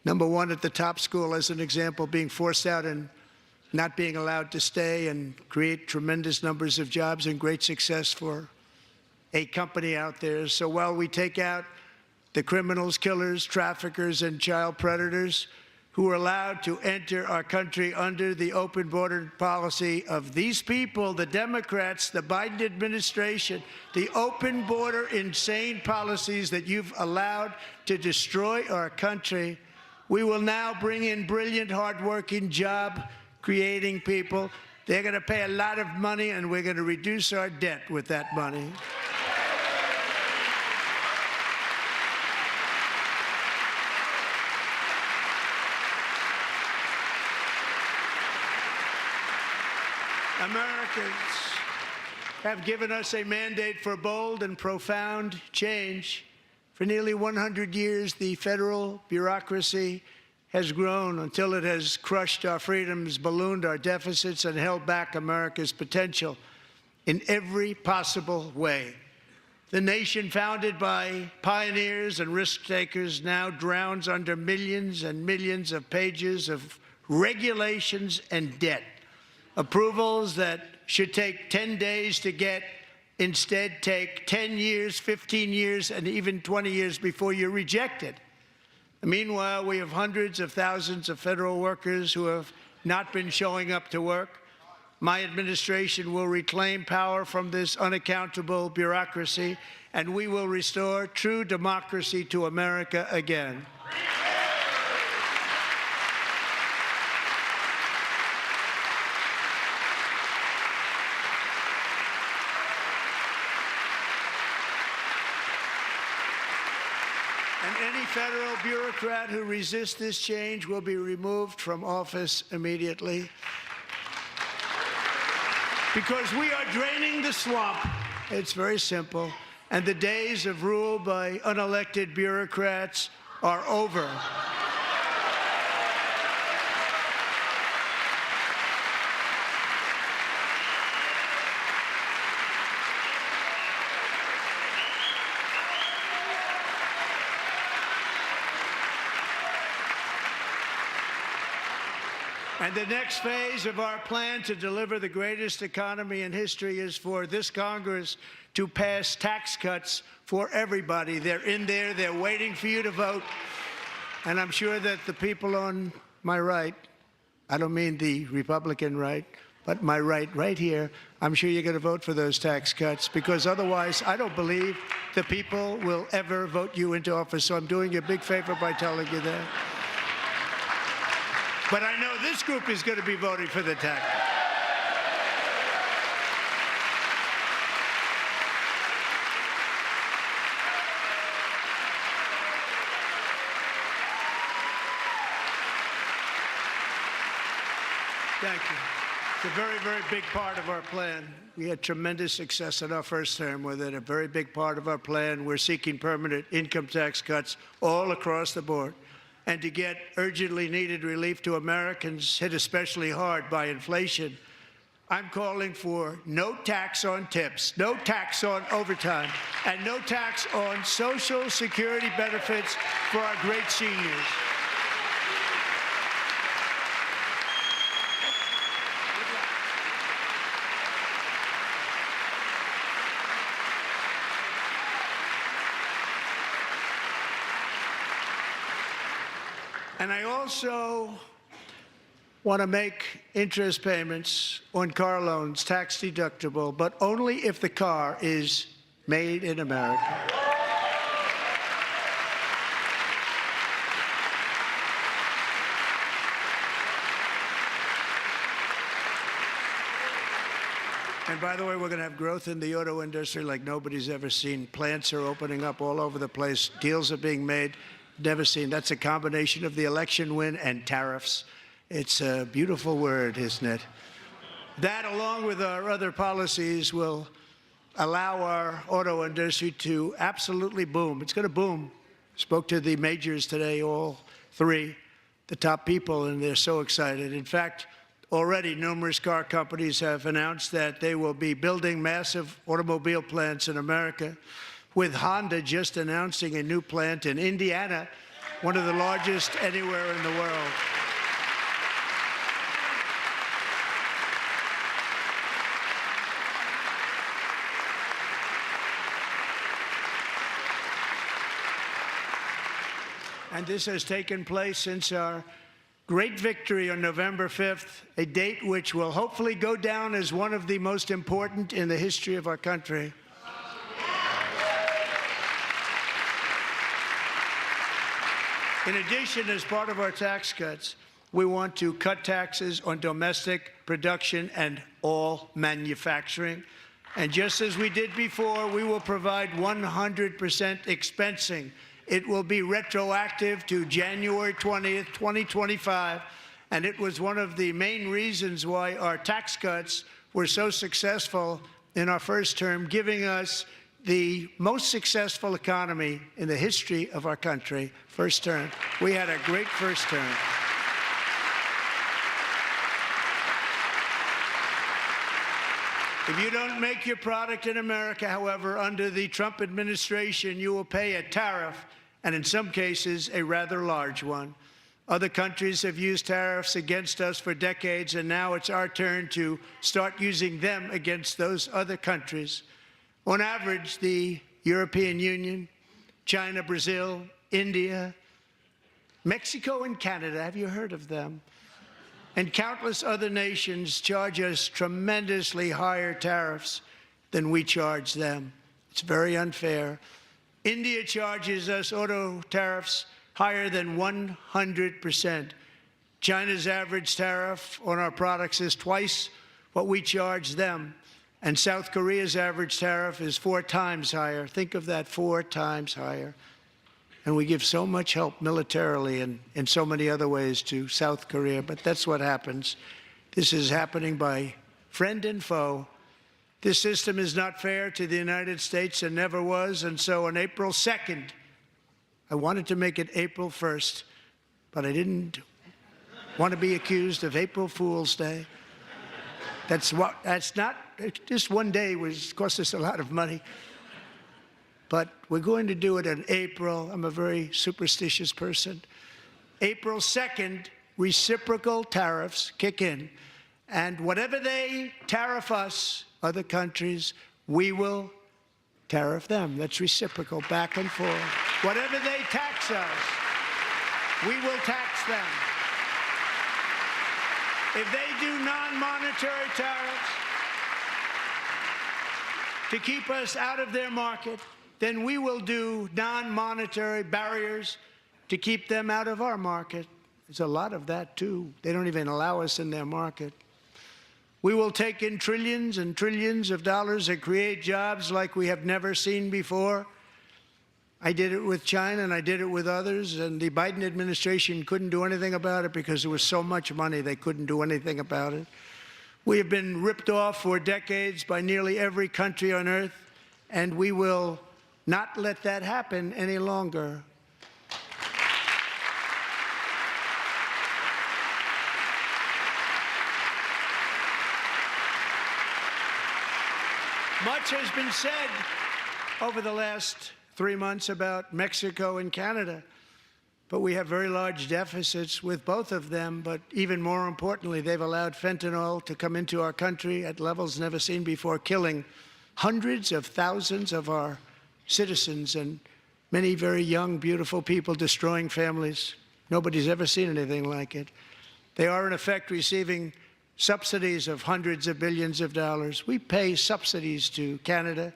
Number one, at the top school, as an example, being forced out and not being allowed to stay and create tremendous numbers of jobs and great success for a company out there. So while we take out the criminals, killers, traffickers, and child predators who are allowed to enter our country under the open border policy of these people, the Democrats, the Biden administration, the open border insane policies that you've allowed to destroy our country, we will now bring in brilliant, hardworking, job-creating people. They're going to pay a lot of money, and we're going to reduce our debt with that money. Americans have given us a mandate for bold and profound change. For nearly 100 years, the federal bureaucracy has grown until it has crushed our freedoms, ballooned our deficits, and held back America's potential in every possible way. The nation founded by pioneers and risk-takers now drowns under millions and millions of pages of regulations and debt. Approvals that should take 10 days to get instead take 10 years, 15 years, and even 20 years before you're rejected. Meanwhile, we have hundreds of thousands of federal workers who have not been showing up to work. My administration will reclaim power from this unaccountable bureaucracy, and we will restore true democracy to America again. And any federal bureaucrat who resists this change will be removed from office immediately. Because we are draining the swamp. It's very simple. And the days of rule by unelected bureaucrats are over. And the next phase of our plan to deliver the greatest economy in history is for this Congress to pass tax cuts for everybody. They're in there. They're waiting for you to vote. And I'm sure that the people on my right, I don't mean the Republican right, but my right here, I'm sure you're going to vote for those tax cuts, because otherwise I don't believe the people will ever vote you into office. So I'm doing you a big favor by telling you that. But I know this group is going to be voting for the tax. Thank you. It's a very, very big part of our plan. We had tremendous success in our first term with it. A very big part of our plan. We're seeking permanent income tax cuts all across the board. And to get urgently needed relief to Americans hit especially hard by inflation, I'm calling for no tax on tips, no tax on overtime, and no tax on Social Security benefits for our great seniors. And I also want to make interest payments on car loans tax deductible, but only if the car is made in America. And by the way, we're going to have growth in the auto industry like nobody's ever seen. Plants are opening up all over the place. Deals are being made. Never seen. That's a combination of the election win and tariffs. It's a beautiful word, isn't it? That, along with our other policies, will allow our auto industry to absolutely boom. It's going to boom. Spoke to the majors today, all three, the top people, and they're so excited. In fact, already numerous car companies have announced that they will be building massive automobile plants in America, with Honda just announcing a new plant in Indiana, one of the largest anywhere in the world. And this has taken place since our great victory on November 5th, a date which will hopefully go down as one of the most important in the history of our country. In addition, as part of our tax cuts, we want to cut taxes on domestic production and all manufacturing. And just as we did before, we will provide 100% expensing. It will be retroactive to January 20th, 2025, and it was one of the main reasons why our tax cuts were so successful in our first term, giving us the most successful economy in the history of our country, first term. We had a great first term. If you don't make your product in America, however, under the Trump administration, you will pay a tariff, and in some cases, a rather large one. Other countries have used tariffs against us for decades, and now it's our turn to start using them against those other countries. On average, the European Union, China, Brazil, India, Mexico, and Canada, have you heard of them? And countless other nations charge us tremendously higher tariffs than we charge them. It's very unfair. India charges us auto tariffs higher than 100%. China's average tariff on our products is twice what we charge them. And South Korea's average tariff is 4 times higher. Think of that, 4 times higher. And we give so much help militarily and in so many other ways to South Korea, but that's what happens. This is happening by friend and foe. This system is not fair to the United States and never was, and so on April 2nd, I wanted to make it April 1st, but I didn't want to be accused of April Fool's Day. That's not, just one day cost us a lot of money. But we're going to do it in April. I'm a very superstitious person. April 2nd, reciprocal tariffs kick in. And whatever they tariff us, other countries, we will tariff them. That's reciprocal, back and forth. Whatever they tax us, we will tax them. If they do non-monetary tariffs to keep us out of their market, then we will do non-monetary barriers to keep them out of our market. There's a lot of that, too. They don't even allow us in their market. We will take in trillions and trillions of dollars and create jobs like we have never seen before. I did it with China, and I did it with others, and the Biden administration couldn't do anything about it because there was so much money they couldn't do anything about it. We have been ripped off for decades by nearly every country on earth, and we will not let that happen any longer. Much has been said over the last 3 months about Mexico and Canada, but we have very large deficits with both of them. But even more importantly, they've allowed fentanyl to come into our country at levels never seen before, killing hundreds of thousands of our citizens and many very young, beautiful people, destroying families. Nobody's ever seen anything like it. They are, in effect, receiving subsidies of hundreds of billions of dollars. We pay subsidies to Canada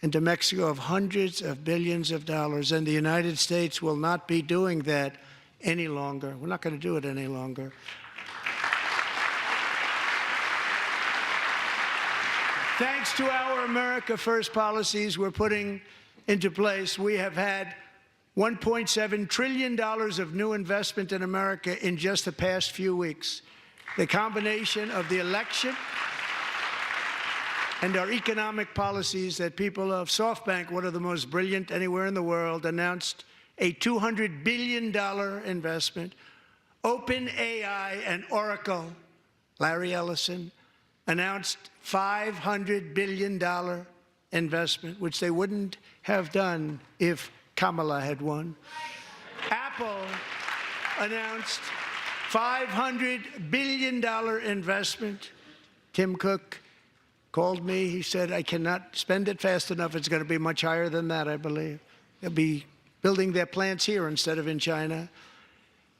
and to Mexico of hundreds of billions of dollars, and the United States will not be doing that any longer. We're not going to do it any longer. Thanks to our America First policies we're putting into place, we have had $1.7 trillion of new investment in America in just the past few weeks. The combination of the election and our economic policies that people of SoftBank, one of the most brilliant anywhere in the world, announced a $200 billion investment. OpenAI and Oracle, Larry Ellison, announced $500 billion investment, which they wouldn't have done if Kamala had won. Apple announced $500 billion investment. Tim Cook called me. He said, I cannot spend it fast enough. It's going to be much higher than that, I believe. They'll be building their plants here instead of in China.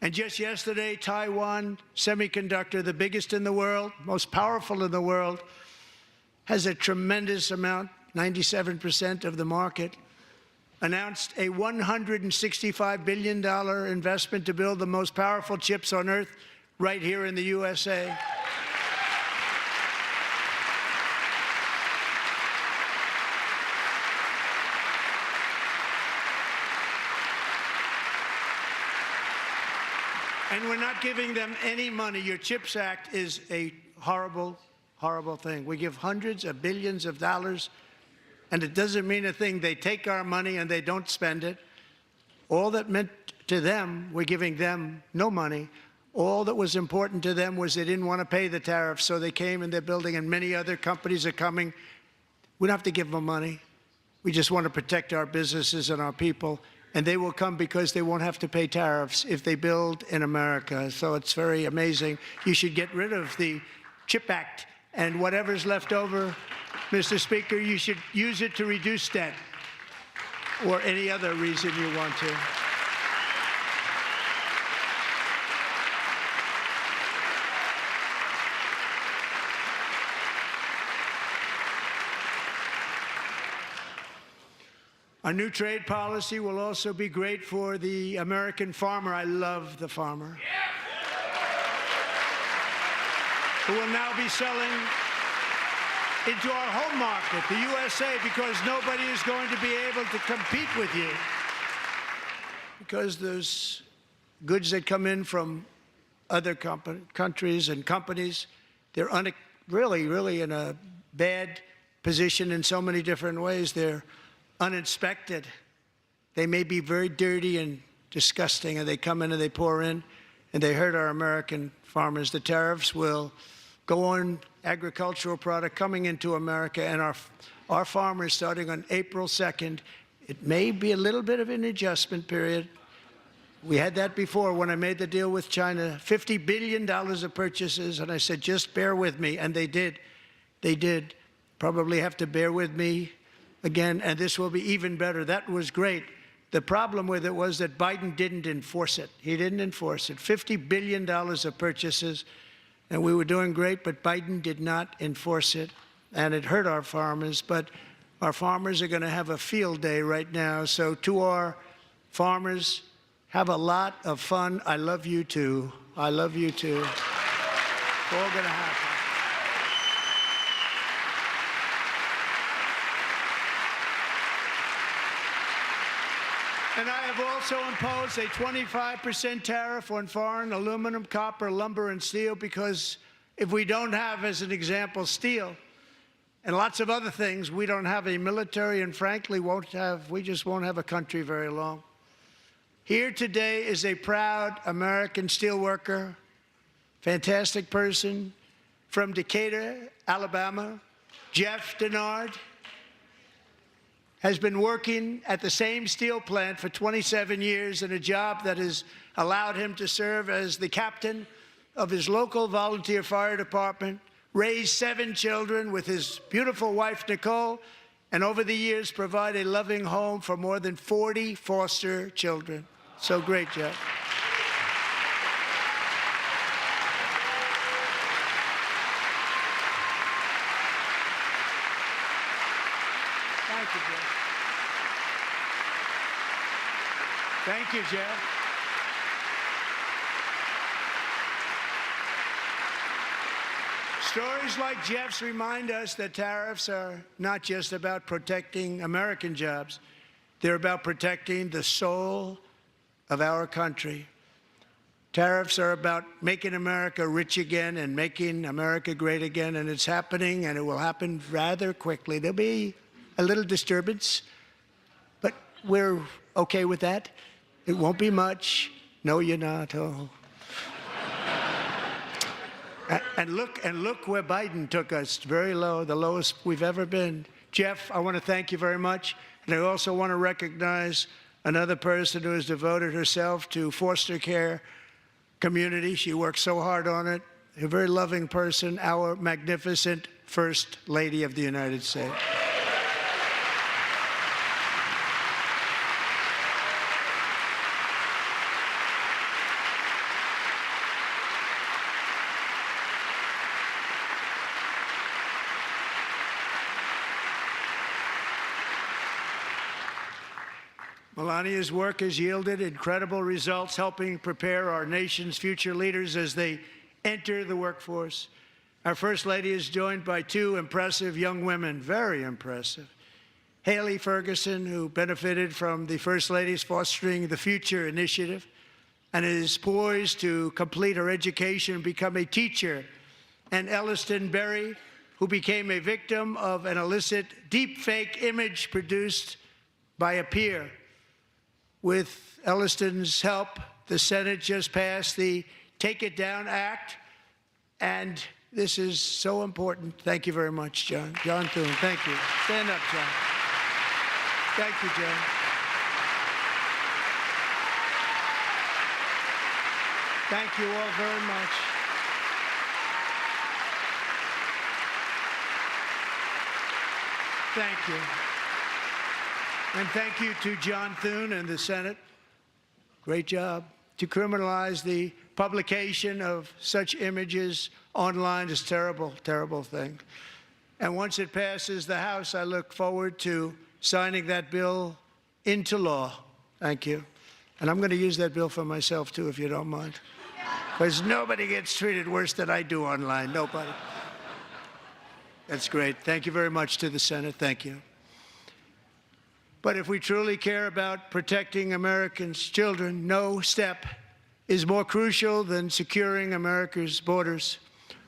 And just yesterday, Taiwan Semiconductor, the biggest in the world, most powerful in the world, has a tremendous amount, 97% of the market, announced a $165 billion investment to build the most powerful chips on earth right here in the USA. And we're not giving them any money. Your CHIPS Act is a horrible, horrible thing. We give hundreds of billions of dollars, and it doesn't mean a thing. They take our money and they don't spend it. All that meant to them, we're giving them no money. All that was important to them was they didn't want to pay the tariffs, so they came and they're building, and many other companies are coming. We don't have to give them money. We just want to protect our businesses and our people. And they will come because they won't have to pay tariffs if they build in America. So it's very amazing. You should get rid of the CHIP Act, and whatever's left over, Mr. Speaker, you should use it to reduce debt or any other reason you want to. Our new trade policy will also be great for the American farmer. I love the farmer. Who will now be selling into our home market, the USA, because nobody is going to be able to compete with you. Because those goods that come in from other countries and companies, they're really in a bad position in so many different ways. They're uninspected. They may be very dirty and disgusting, and they come in and they pour in, and they hurt our American farmers. The tariffs will go on agricultural product coming into America, and our farmers, starting on April 2nd, it may be a little bit of an adjustment period. We had that before when I made the deal with China, $50 billion of purchases, and I said, just bear with me, and they did. They did. Probably have to bear with me again, and this will be even better. That was great. The problem with it was that Biden didn't enforce it. He didn't enforce it. $50 billion of purchases, and we were doing great, but Biden did not enforce it, and it hurt our farmers. But our farmers are going to have a field day right now. So to our farmers, have a lot of fun. I love you too. I love you too. It's all going to happen. And I have also imposed a 25% tariff on foreign aluminum, copper, lumber, and steel, because if we don't have, as an example, steel and lots of other things, we don't have a military, and frankly, we just won't have a country very long. Here today is a proud American steelworker, fantastic person from Decatur, Alabama, Jeff Denard. Has been working at the same steel plant for 27 years in a job that has allowed him to serve as the captain of his local volunteer fire department, raise 7 children with his beautiful wife, Nicole, and over the years provide a loving home for more than 40 foster children. So great, Jeff. Thank you, Jeff. Thank you, Jeff. Stories like Jeff's remind us that tariffs are not just about protecting American jobs. They're about protecting the soul of our country. Tariffs are about making America rich again and making America great again, and it's happening, and it will happen rather quickly. There'll be a little disturbance, but we're okay with that. It won't be much. No, you're not. Oh. And look where Biden took us, very low, the lowest we've ever been. Jeff, I want to thank you very much, and I also want to recognize another person who has devoted herself to foster care community. She works so hard on it. A very loving person, our magnificent First Lady of the United States. Melania's work has yielded incredible results, helping prepare our nation's future leaders as they enter the workforce. Our First Lady is joined by two impressive young women, very impressive. Haley Ferguson, who benefited from the First Lady's Fostering the Future initiative and is poised to complete her education and become a teacher. And Elliston Berry, who became a victim of an illicit deepfake image produced by a peer. With Elliston's help, the Senate just passed the Take It Down Act, and this is so important. Thank you very much, John. John Thune, thank you. Stand up, John. Thank you, John. Thank you all very much. Thank you. And thank you to John Thune and the Senate. Great job. To criminalize the publication of such images online is a terrible, terrible thing. And once it passes the House, I look forward to signing that bill into law. Thank you. And I'm going to use that bill for myself, too, if you don't mind. Because nobody gets treated worse than I do online. Nobody. That's great. Thank you very much to the Senate. Thank you. But if we truly care about protecting Americans' children, no step is more crucial than securing America's borders.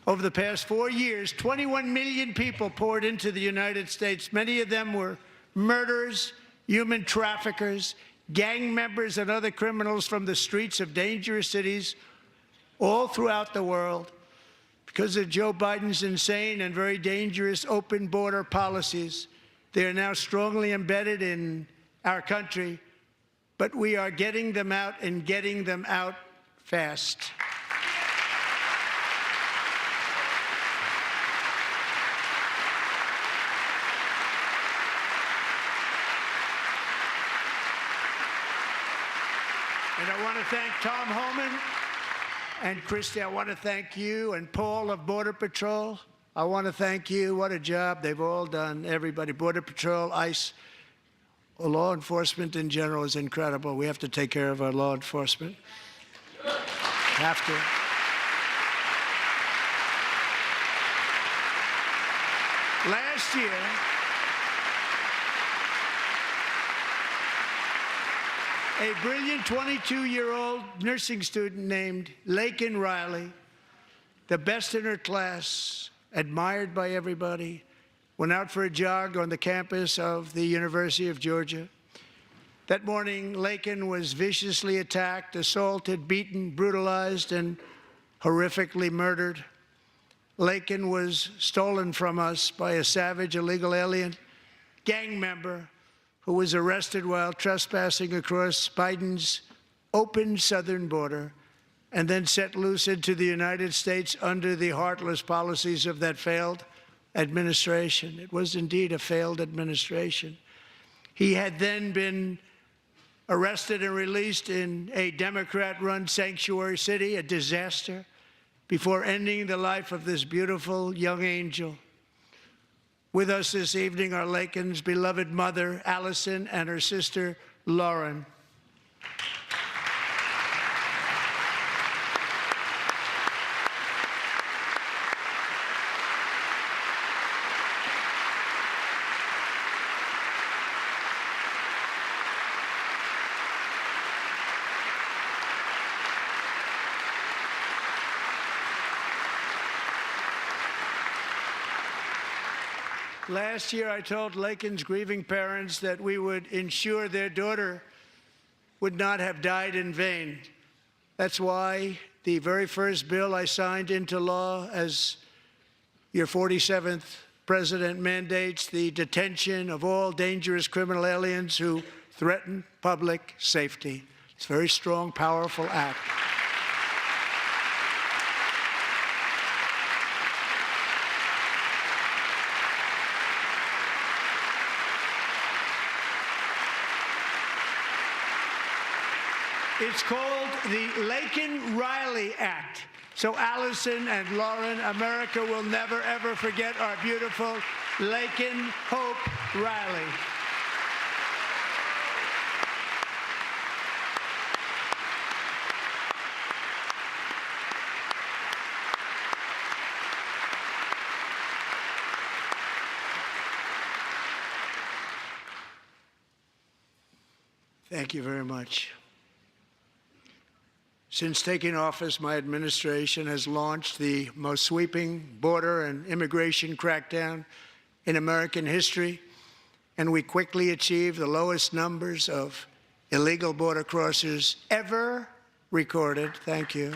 Over the past 4 years, 21 million people poured into the United States. Many of them were murderers, human traffickers, gang members, and other criminals from the streets of dangerous cities all throughout the world. Because of Joe Biden's insane and very dangerous open border policies, they are now strongly embedded in our country, but we are getting them out and getting them out fast. And I want to thank Tom Homan and Christy. I want to thank you and Paul of Border Patrol. I want to thank you. What a job they've all done, everybody. Border Patrol, ICE, law enforcement in general is incredible. We have to take care of our law enforcement. Have to. Last year, a brilliant 22-year-old nursing student named Laken Riley, the best in her class, admired by everybody, went out for a jog on the campus of the University of Georgia. That morning, Laken was viciously attacked, assaulted, beaten, brutalized, and horrifically murdered. Laken was stolen from us by a savage illegal alien gang member who was arrested while trespassing across Biden's open southern border and then set loose into the United States under the heartless policies of that failed administration. It was indeed a failed administration. He had then been arrested and released in a Democrat-run sanctuary city, a disaster, before ending the life of this beautiful young angel. With us this evening are Laken's beloved mother, Allison, and her sister, Lauren. Last year, I told Laken's grieving parents that we would ensure their daughter would not have died in vain. That's why the very first bill I signed into law as your 47th president mandates the detention of all dangerous criminal aliens who threaten public safety. It's a very strong, powerful act. It's called the Laken-Riley Act. So Allison and Lauren, America will never, ever forget our beautiful Laken Hope Riley. Thank you very much. Since taking office, my administration has launched the most sweeping border and immigration crackdown in American history, and we quickly achieved the lowest numbers of illegal border crossers ever recorded. Thank you.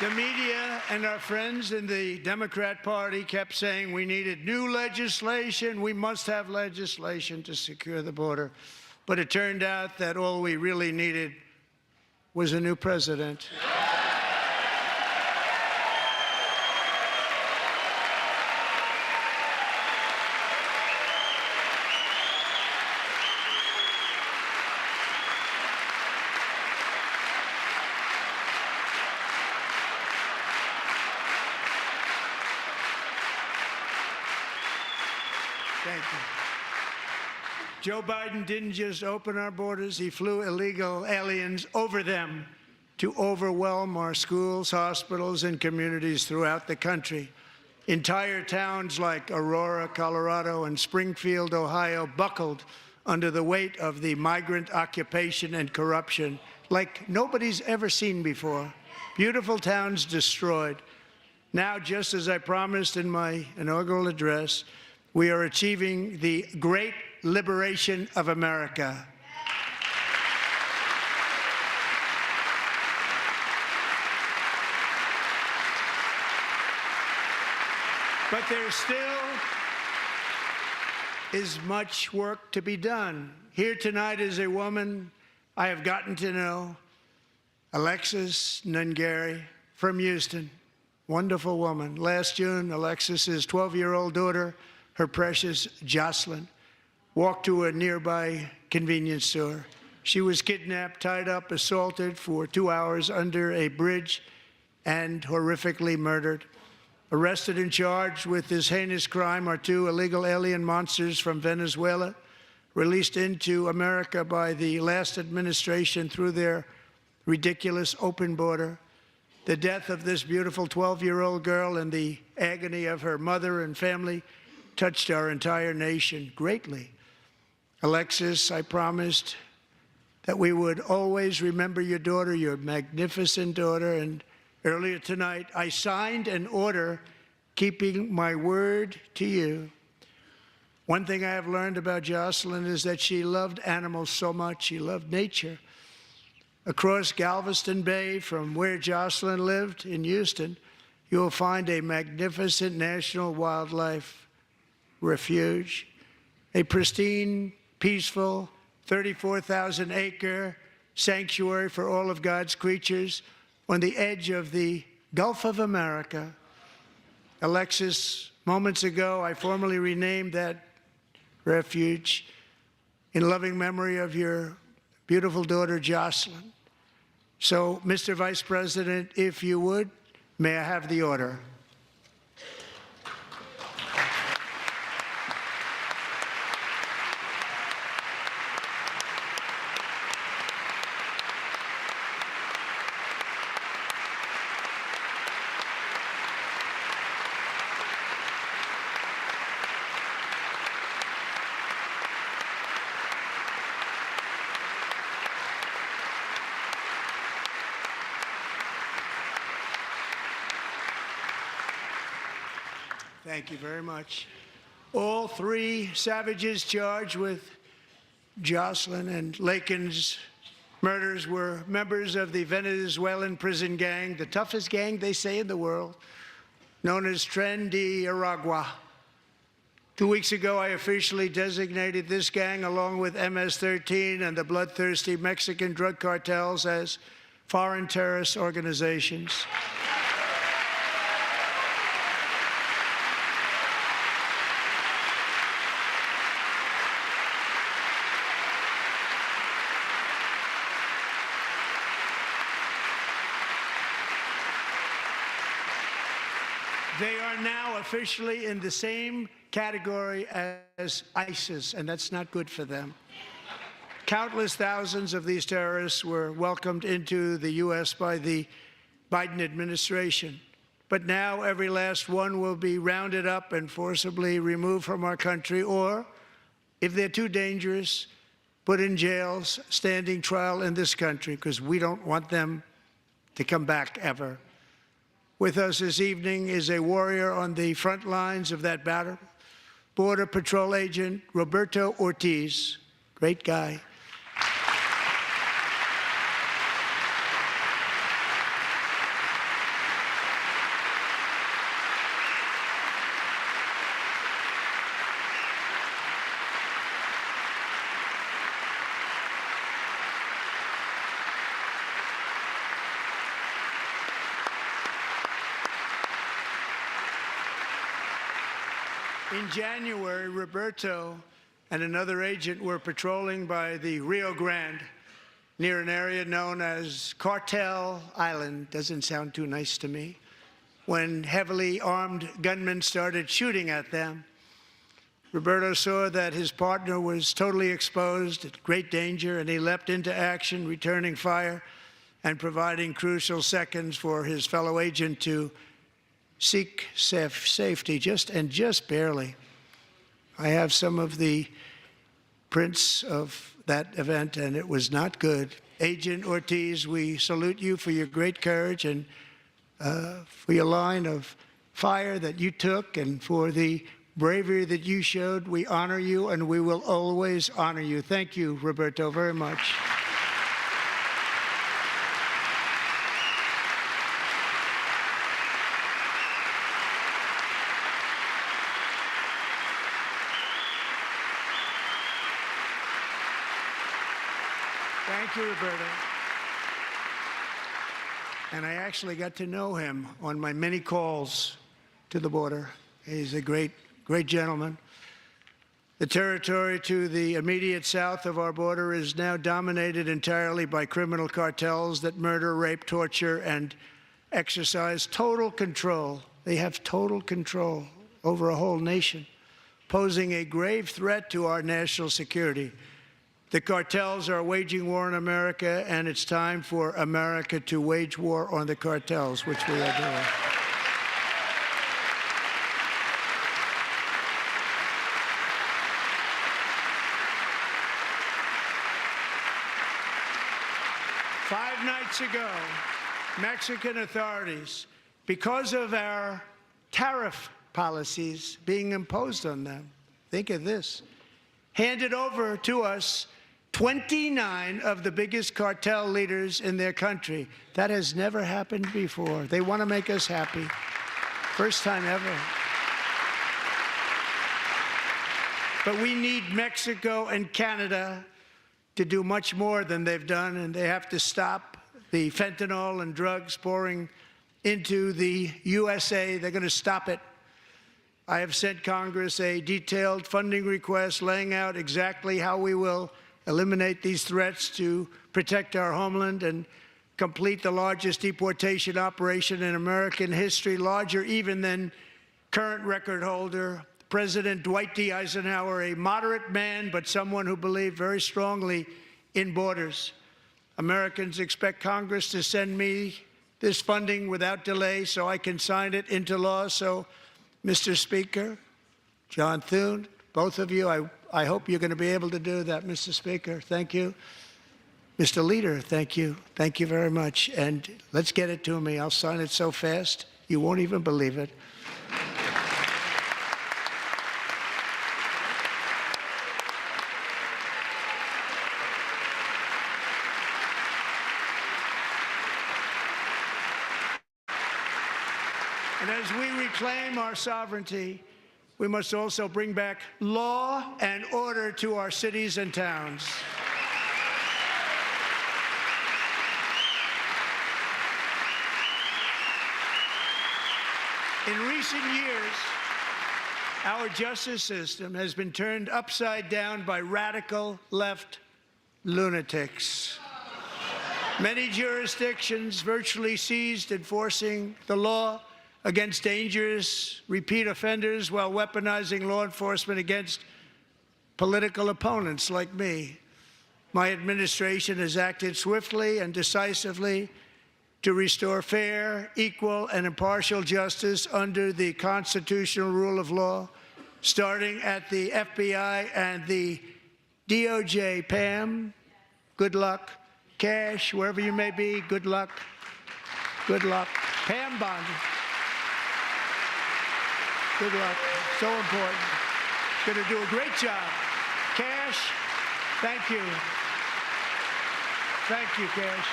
The media and our friends in the Democrat Party kept saying we needed new legislation, we must have legislation to secure the border. But it turned out that all we really needed was a new president. Thank you. Joe Biden didn't just open our borders, he flew illegal aliens over them to overwhelm our schools, hospitals, and communities throughout the country. Entire towns like Aurora, Colorado, and Springfield, Ohio, buckled under the weight of the migrant occupation and corruption like nobody's ever seen before. Beautiful towns destroyed. Now, just as I promised in my inaugural address, we are achieving the great liberation of America. But there still is much work to be done. Here tonight is a woman I have gotten to know, Alexis Nungary from Houston. Wonderful woman. Last June, Alexis's 12-year-old daughter, her precious Jocelyn, walked to a nearby convenience store. She was kidnapped, tied up, assaulted for 2 hours under a bridge, and horrifically murdered. Arrested and charged with this heinous crime are 2 illegal alien monsters from Venezuela, released into America by the last administration through their ridiculous open border. The death of this beautiful 12-year-old girl and the agony of her mother and family touched our entire nation greatly. Alexis, I promised that we would always remember your daughter, your magnificent daughter, and earlier tonight I signed an order keeping my word to you. One thing I have learned about Jocelyn is that she loved animals so much. She loved nature. Across Galveston Bay, from where Jocelyn lived in Houston, you will find a magnificent national wildlife refuge, a pristine, peaceful, 34,000-acre sanctuary for all of God's creatures on the edge of the Gulf of America. Alexis, moments ago, I formally renamed that refuge in loving memory of your beautiful daughter, Jocelyn. So, Mr. Vice President, if you would, may I have the order? Thank you very much. All three savages charged with Jocelyn and Lakin's murders were members of the Venezuelan prison gang, the toughest gang, they say, in the world, known as Tren de Aragua. 2 weeks ago, I officially designated this gang, along with MS-13 and the bloodthirsty Mexican drug cartels, as foreign terrorist organizations. They are now officially in the same category as ISIS, and that's not good for them. Countless thousands of these terrorists were welcomed into the U.S. by the Biden administration. But now every last one will be rounded up and forcibly removed from our country, or, if they're too dangerous, put in jails, standing trial in this country, because we don't want them to come back ever. With us this evening is a warrior on the front lines of that battle, Border Patrol Agent Roberto Ortiz. Great guy. In January, Roberto and another agent were patrolling by the Rio Grande near an area known as Cartel Island. Doesn't sound too nice to me. When heavily armed gunmen started shooting at them, Roberto saw that his partner was totally exposed, at great danger, and he leapt into action, returning fire and providing crucial seconds for his fellow agent to seek safety, just barely. I have some of the prints of that event, and it was not good. Agent Ortiz, we salute you for your great courage and for your line of fire that you took and for the bravery that you showed. We honor you, and we will always honor you. Thank you, Roberto, very much. Thank you, Roberto. And I actually got to know him on my many calls to the border. He's a great gentleman. The territory to the immediate south of our border is now dominated entirely by criminal cartels that murder, rape, torture, and exercise total control. They have total control over a whole nation, posing a grave threat to our national security. The cartels are waging war on America, and it's time for America to wage war on the cartels, which we are doing. Five nights ago, Mexican authorities, because of our tariff policies being imposed on them, think of this, handed over to us 29 of the biggest cartel leaders in their country. That has never happened before. They want to make us happy. First time ever. But we need Mexico and Canada to do much more than they've done, and they have to stop the fentanyl and drugs pouring into the USA. They're going to stop it. I have sent Congress a detailed funding request laying out exactly how we will eliminate these threats to protect our homeland and complete the largest deportation operation in American history, larger even than current record holder President Dwight D. Eisenhower, a moderate man, but someone who believed very strongly in borders. Americans expect Congress to send me this funding without delay so I can sign it into law. So, Mr. Speaker, John Thune, both of you, I hope you're going to be able to do that, Mr. Speaker. Thank you. Mr. Leader, thank you. Thank you very much. And let's get it to me. I'll sign it so fast, you won't even believe it. And as we reclaim our sovereignty, we must also bring back law and order to our cities and towns. In recent years, our justice system has been turned upside down by radical left lunatics. Many jurisdictions virtually ceased enforcing the law against dangerous repeat offenders while weaponizing law enforcement against political opponents like me. My administration has acted swiftly and decisively to restore fair, equal, and impartial justice under the constitutional rule of law, starting at the FBI and the DOJ. Pam, good luck. Cash, wherever you may be, good luck. Good luck. Pam Bondi, good luck. So important. Going to do a great job. Cash, thank you. Thank you, Cash.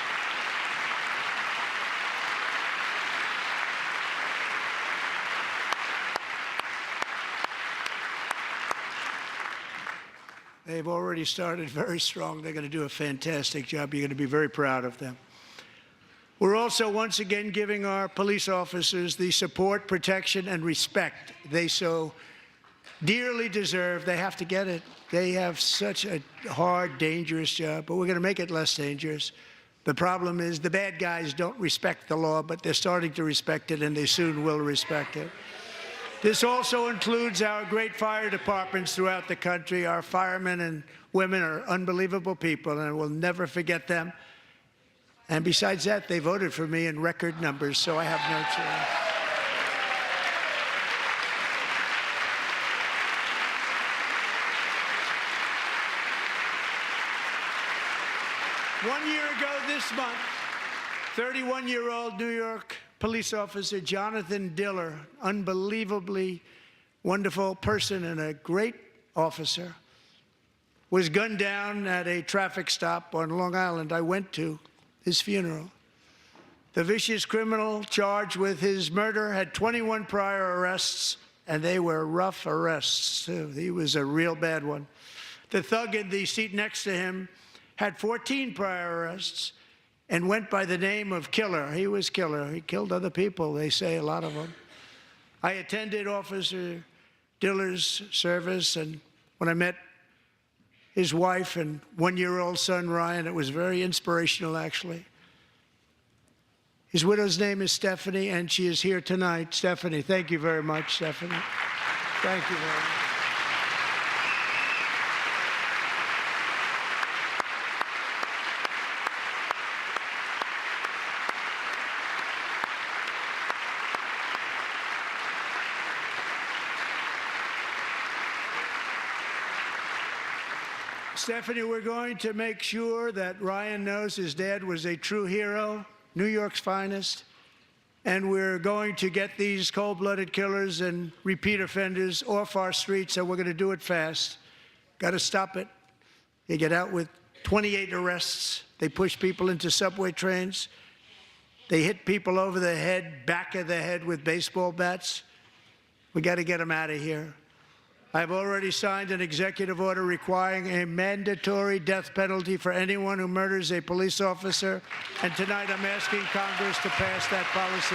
They've already started very strong. They're going to do a fantastic job. You're going to be very proud of them. We're also once again giving our police officers the support, protection, and respect they so dearly deserve. They have to get it. They have such a hard, dangerous job, but we're going to make it less dangerous. The problem is the bad guys don't respect the law, but they're starting to respect it, and they soon will respect it. This also includes our great fire departments throughout the country. Our firemen and women are unbelievable people, and we'll never forget them. And besides that, they voted for me in record numbers, so I have no choice. 1 year ago this month, 31-year-old New York police officer Jonathan Diller, unbelievably wonderful person and a great officer, was gunned down at a traffic stop on Long Island. I went to his funeral. The vicious criminal charged with his murder had 21 prior arrests, and they were rough arrests, too. He was a real bad one. The thug in the seat next to him had 14 prior arrests and went by the name of Killer. He was Killer. He killed other people, they say, a lot of them. I attended Officer Diller's service, and when I met his wife and one-year-old son, Ryan, it was very inspirational, actually. His widow's name is Stephanie, and she is here tonight. Stephanie, thank you very much, Stephanie. Thank you very much. Stephanie, we're going to make sure that Ryan knows his dad was a true hero, New York's finest, and we're going to get these cold-blooded killers and repeat offenders off our streets, and we're going to do it fast. Got to stop it. They get out with 28 arrests. They push people into subway trains. They hit people over the head, back of the head with baseball bats. We got to get them out of here. I've already signed an executive order requiring a mandatory death penalty for anyone who murders a police officer, and tonight I'm asking Congress to pass that policy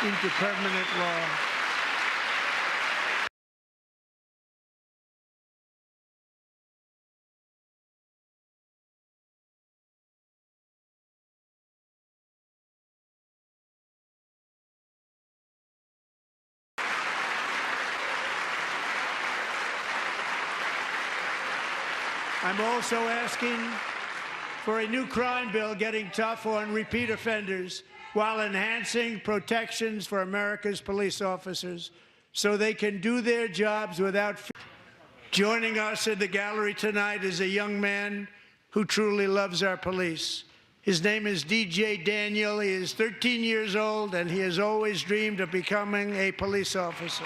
into permanent law. I'm also asking for a new crime bill getting tough on repeat offenders while enhancing protections for America's police officers so they can do their jobs without fear. Joining us in the gallery tonight is a young man who truly loves our police. His name is DJ Daniel. He is 13 years old, and he has always dreamed of becoming a police officer.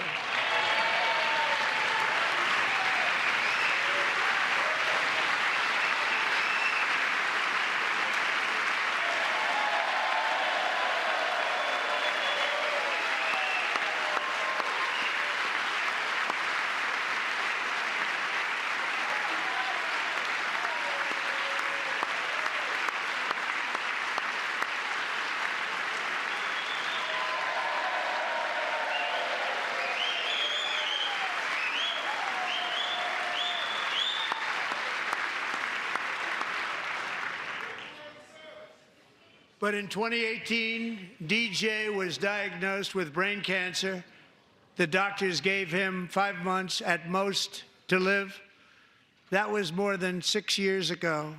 But in 2018, DJ was diagnosed with brain cancer. The doctors gave him 5 months at most to live. That was more than 6 years ago.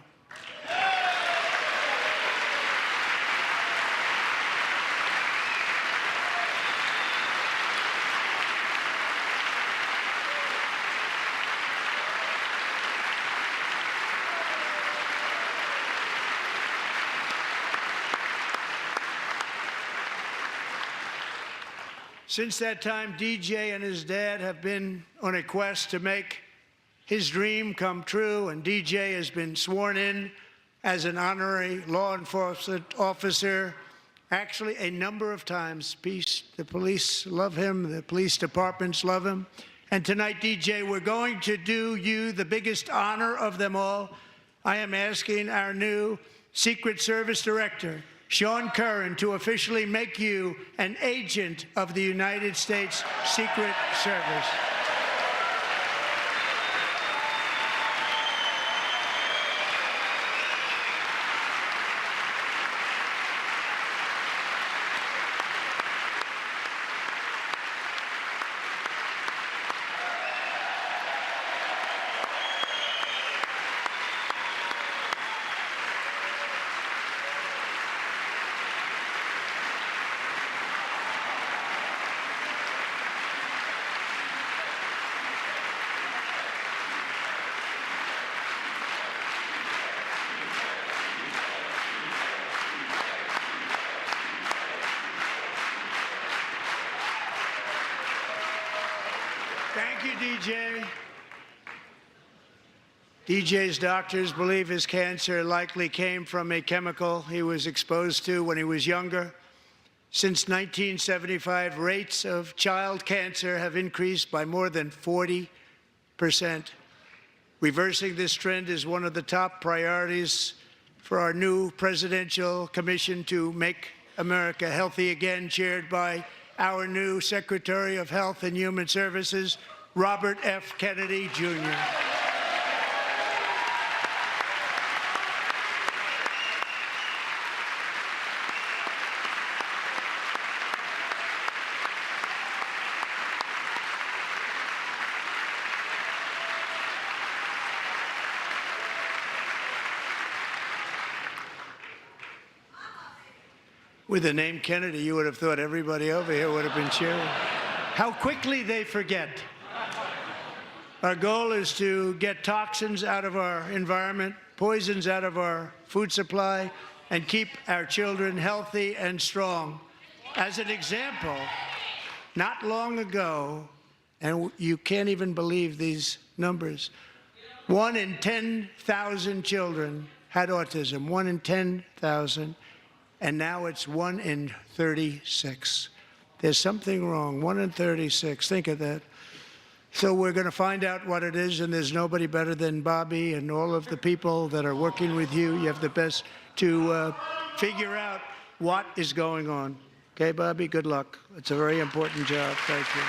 Since that time, DJ and his dad have been on a quest to make his dream come true, and DJ has been sworn in as an honorary law enforcement officer, actually a number of times. The police love him, the police departments love him. And tonight, DJ, we're going to do you the biggest honor of them all. I am asking our new Secret Service Director, Sean Curran, to officially make you an agent of the United States Secret Service. Thank you, DJ. DJ's doctors believe his cancer likely came from a chemical he was exposed to when he was younger. Since 1975, rates of child cancer have increased by more than 40%. Reversing this trend is one of the top priorities for our new presidential commission to make America healthy again, chaired by our new Secretary of Health and Human Services, Robert F. Kennedy, Jr. With the name Kennedy, you would have thought everybody over here would have been cheering. How quickly they forget. Our goal is to get toxins out of our environment, poisons out of our food supply, and keep our children healthy and strong. As an example, not long ago, and you can't even believe these numbers, 1 in 10,000 children had autism, 1 in 10,000. And now it's 1 in 36. There's something wrong, 1 in 36, think of that. So we're gonna find out what it is, and there's nobody better than Bobby and all of the people that are working with you. You have the best to figure out what is going on. Okay, Bobby, good luck. It's a very important job, thank you.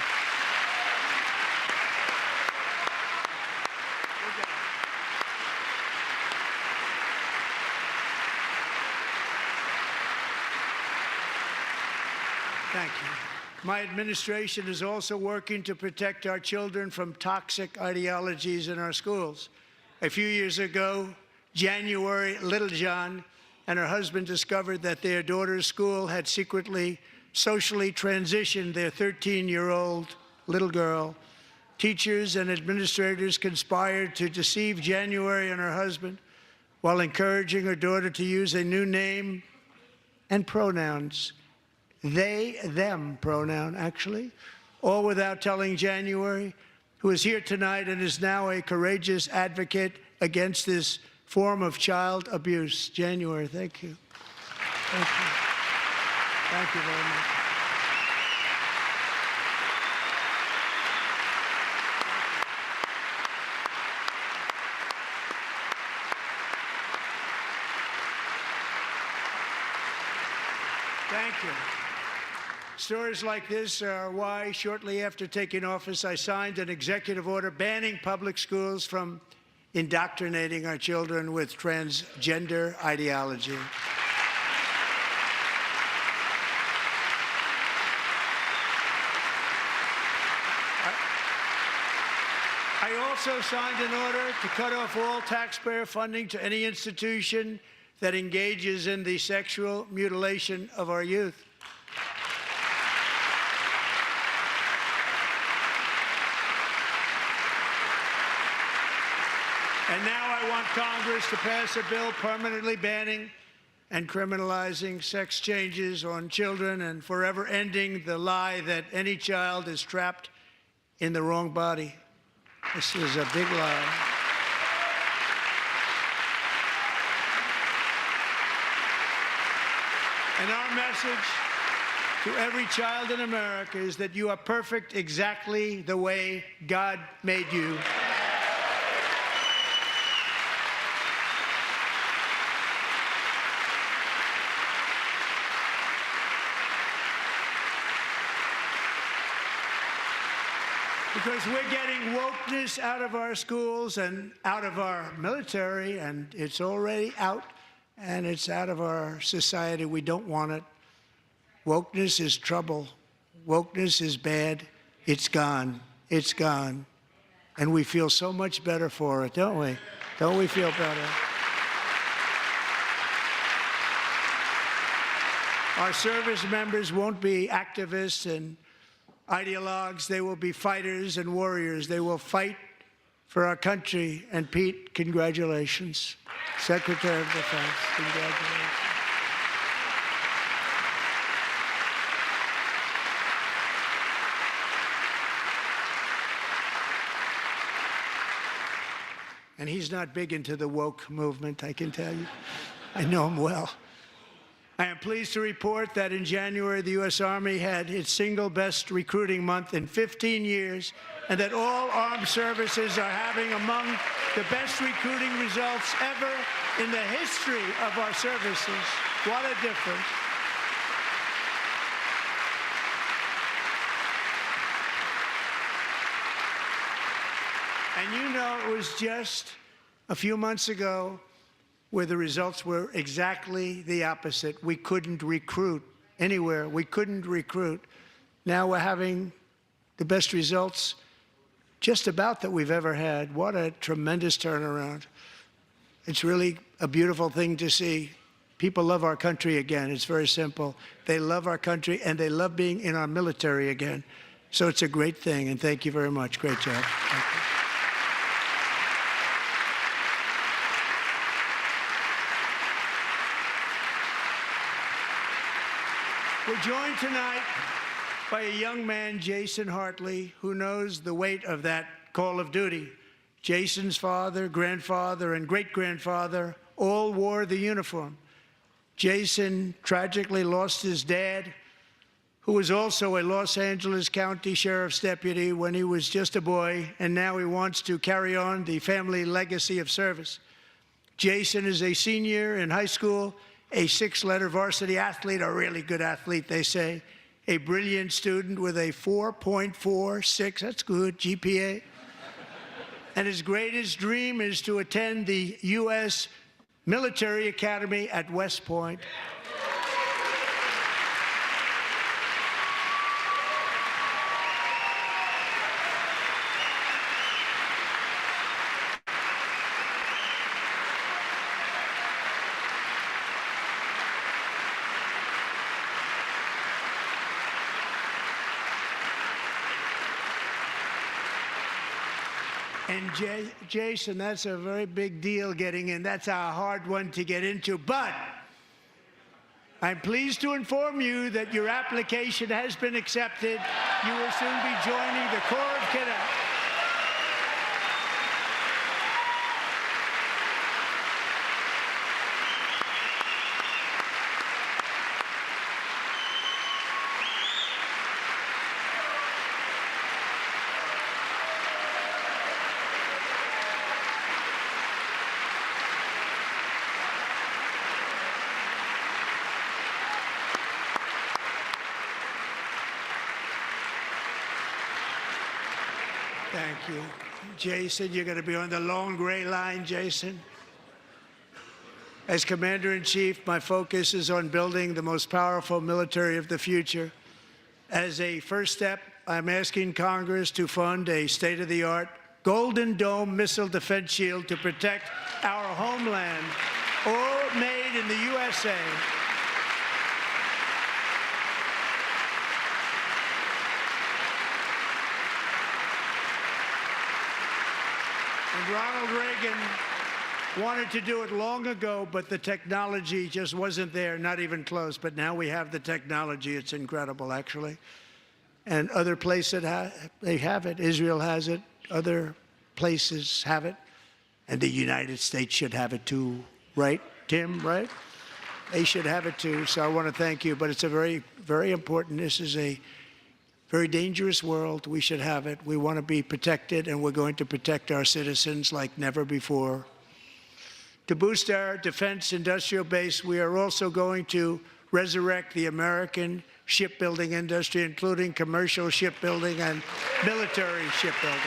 Thank you. My administration is also working to protect our children from toxic ideologies in our schools. A few years ago, January Littlejohn and her husband discovered that their daughter's school had secretly socially transitioned their 13-year-old little girl. Teachers and administrators conspired to deceive January and her husband while encouraging her daughter to use a new name and pronouns. They, them pronoun, actually, all without telling January, who is here tonight and is now a courageous advocate against this form of child abuse. January, thank you. Thank you. Thank you very much. Thank you. Stories like this are why, shortly after taking office, I signed an executive order banning public schools from indoctrinating our children with transgender ideology. I also signed an order to cut off all taxpayer funding to any institution that engages in the sexual mutilation of our youth. And now I want Congress to pass a bill permanently banning and criminalizing sex changes on children and forever ending the lie that any child is trapped in the wrong body. This is a big lie. And our message to every child in America is that you are perfect exactly the way God made you. Because we're getting wokeness out of our schools and out of our military, and it's already out, and it's out of our society. We don't want it. Wokeness is trouble. Wokeness is bad. It's gone. It's gone. And we feel so much better for it, don't we? Don't we feel better? Our service members won't be activists and ideologues. They will be fighters and warriors. They will fight for our country. And Pete, congratulations. Secretary of Defense, congratulations. And he's not big into the woke movement, I can tell you. I know him well. I am pleased to report that in January, the U.S. Army had its single best recruiting month in 15 years, and that all armed services are having among the best recruiting results ever in the history of our services. What a difference. And you know, it was just a few months ago where the results were exactly the opposite. We couldn't recruit anywhere. We couldn't recruit. Now we're having the best results just about that we've ever had. What a tremendous turnaround. It's really a beautiful thing to see. People love our country again. It's very simple. They love our country, and they love being in our military again. So it's a great thing, and thank you very much. Great job. Thank you. We're joined tonight by a young man, Jason Hartley, who knows the weight of that call of duty. Jason's father, grandfather, and great-grandfather all wore the uniform. Jason tragically lost his dad, who was also a Los Angeles County Sheriff's deputy when he was just a boy, and now he wants to carry on the family legacy of service. Jason is a senior in high school, a six-letter varsity athlete, a really good athlete, they say, a brilliant student with a 4.46, that's good, GPA. And his greatest dream is to attend the U.S. Military Academy at West Point. And Jason, that's a very big deal getting in. That's a hard one to get into. But I'm pleased to inform you that your application has been accepted. You will soon be joining the Corps of Cadets. Thank you. Jason, you're going to be on the long gray line, Jason. As Commander-in-Chief, my focus is on building the most powerful military of the future. As a first step, I'm asking Congress to fund a state-of-the-art Golden Dome missile defense shield to protect our homeland, all made in the USA. And Ronald Reagan wanted to do it long ago, but the technology just wasn't there, not even close. But now we have the technology. It's incredible, actually. And other places, they have it. Israel has it. Other places have it. And the United States should have it too, right, Tim, right? They should have it too. So I want to thank you. But it's a very, very important. This is a very dangerous world. We should have it. We want to be protected, and we're going to protect our citizens like never before. To boost our defense industrial base, we are also going to resurrect the American shipbuilding industry, including commercial shipbuilding and military shipbuilding.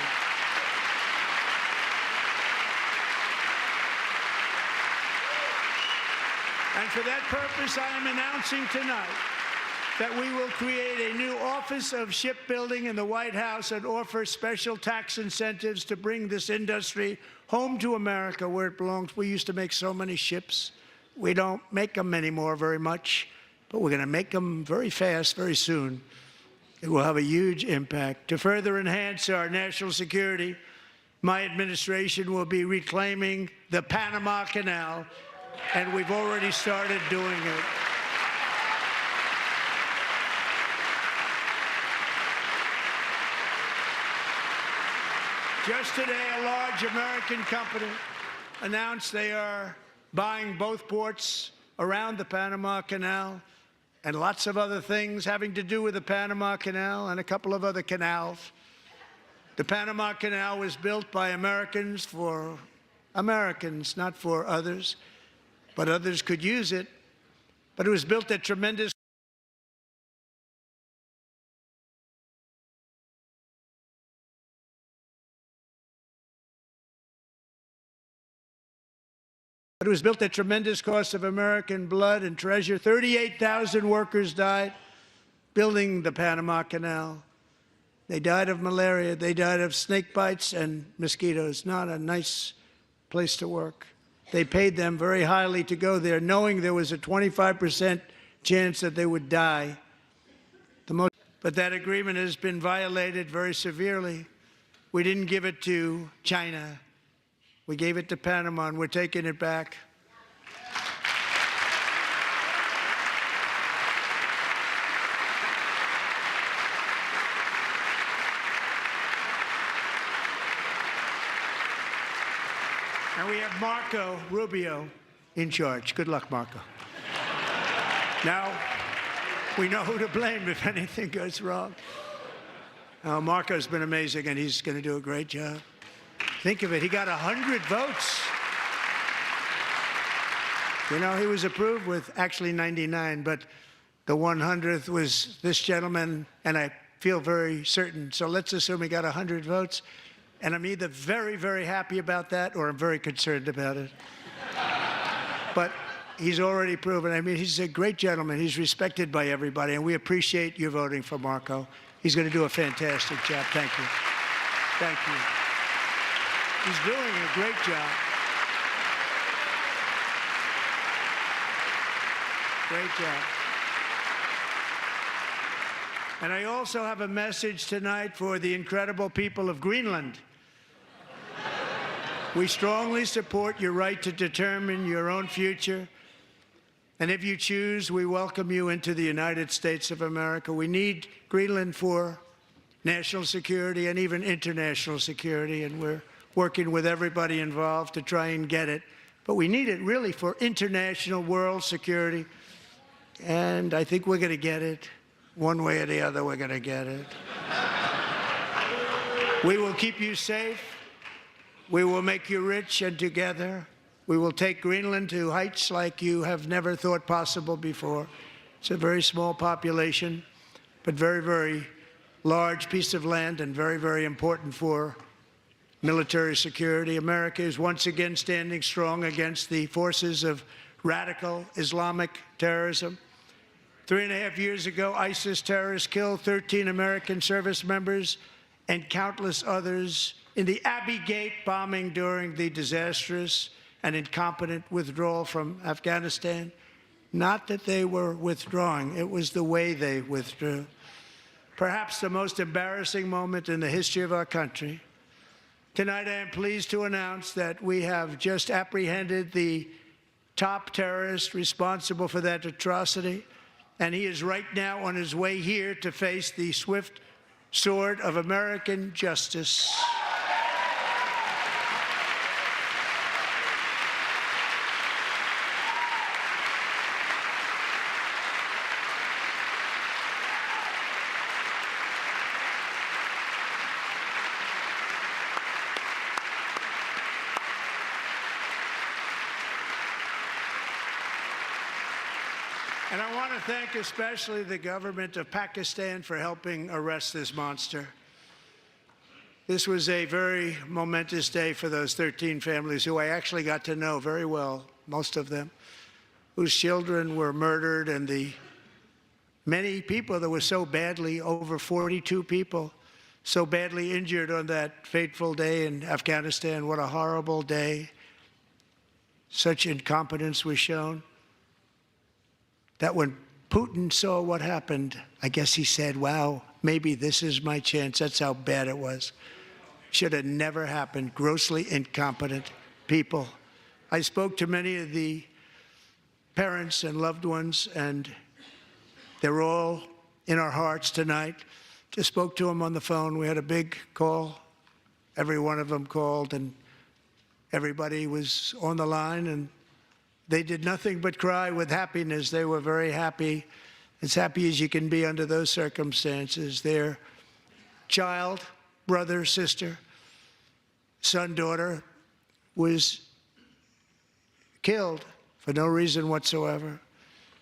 And for that purpose, I am announcing tonight that we will create a new Office of Shipbuilding in the White House and offer special tax incentives to bring this industry home to America where it belongs. We used to make so many ships. We don't make them anymore very much, but we're going to make them very fast, very soon. It will have a huge impact. To further enhance our national security, my administration will be reclaiming the Panama Canal, and we've already started doing it. Just today, a large American company announced they are buying both ports around the Panama Canal and lots of other things having to do with the Panama Canal and a couple of other canals. The Panama Canal was built by Americans for Americans, not for others, but others could use it. But it was built at tremendous cost of American blood and treasure. 38,000 workers died building the Panama Canal. They died of malaria. They died of snake bites and mosquitoes. Not a nice place to work. They paid them very highly to go there, knowing there was a 25% chance that they would die. But that agreement has been violated very severely. We didn't give it to China. We gave it to Panama, and we're taking it back. And we have Marco Rubio in charge. Good luck, Marco. Now, we know who to blame if anything goes wrong. Marco's been amazing, and he's going to do a great job. Think of it, he got 100 votes. You know, he was approved with actually 99, but the 100th was this gentleman, and I feel very certain. So let's assume he got 100 votes, and I'm either very, very happy about that or I'm very concerned about it. But he's already proven. I mean, he's a great gentleman. He's respected by everybody, and we appreciate you voting for Marco. He's going to do a fantastic job. Thank you. Thank you. He's doing a great job. Great job. And I also have a message tonight for the incredible people of Greenland. We strongly support your right to determine your own future. And if you choose, we welcome you into the United States of America. We need Greenland for national security and even international security, and we're working with everybody involved to try and get it. But we need it really for international world security. And I think we're going to get it. One way or the other, we're going to get it. We will keep you safe. We will make you rich, and together we will take Greenland to heights like you have never thought possible before. It's a very small population, but very, very large piece of land and very, very important for military security. America is once again standing strong against the forces of radical Islamic terrorism. 3.5 years ago, ISIS terrorists killed 13 American service members and countless others in the Abbey Gate bombing during the disastrous and incompetent withdrawal from Afghanistan. Not that they were withdrawing, it was the way they withdrew. Perhaps the most embarrassing moment in the history of our country. Tonight, I am pleased to announce that we have just apprehended the top terrorist responsible for that atrocity, and he is right now on his way here to face the swift sword of American justice. And I want to thank especially the government of Pakistan for helping arrest this monster. This was a very momentous day for those 13 families who I actually got to know very well, most of them, whose children were murdered, and the many people that were so badly, over 42 people, so badly injured on that fateful day in Afghanistan. What a horrible day. Such incompetence was shown. That when Putin saw what happened, I guess he said, wow, maybe this is my chance. That's how bad it was. Should have never happened. Grossly incompetent people. I spoke to many of the parents and loved ones, and they're all in our hearts tonight. Just spoke to them on the phone. We had a big call. Every one of them called, and everybody was on the line, and they did nothing but cry with happiness. They were very happy, as happy as you can be under those circumstances. Their child, brother, sister, son, daughter was killed for no reason whatsoever.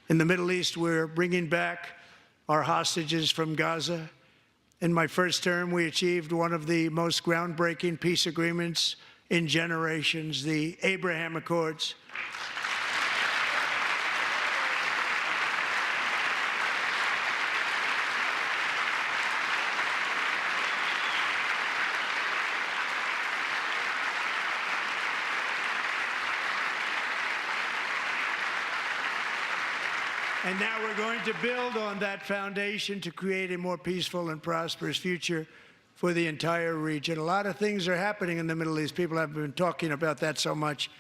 In the Middle East, we're bringing back our hostages from Gaza. In my first term, we achieved one of the most groundbreaking peace agreements in generations, the Abraham Accords. And now we're going to build on that foundation to create a more peaceful and prosperous future for the entire region. A lot of things are happening in the Middle East. People have been talking about that so much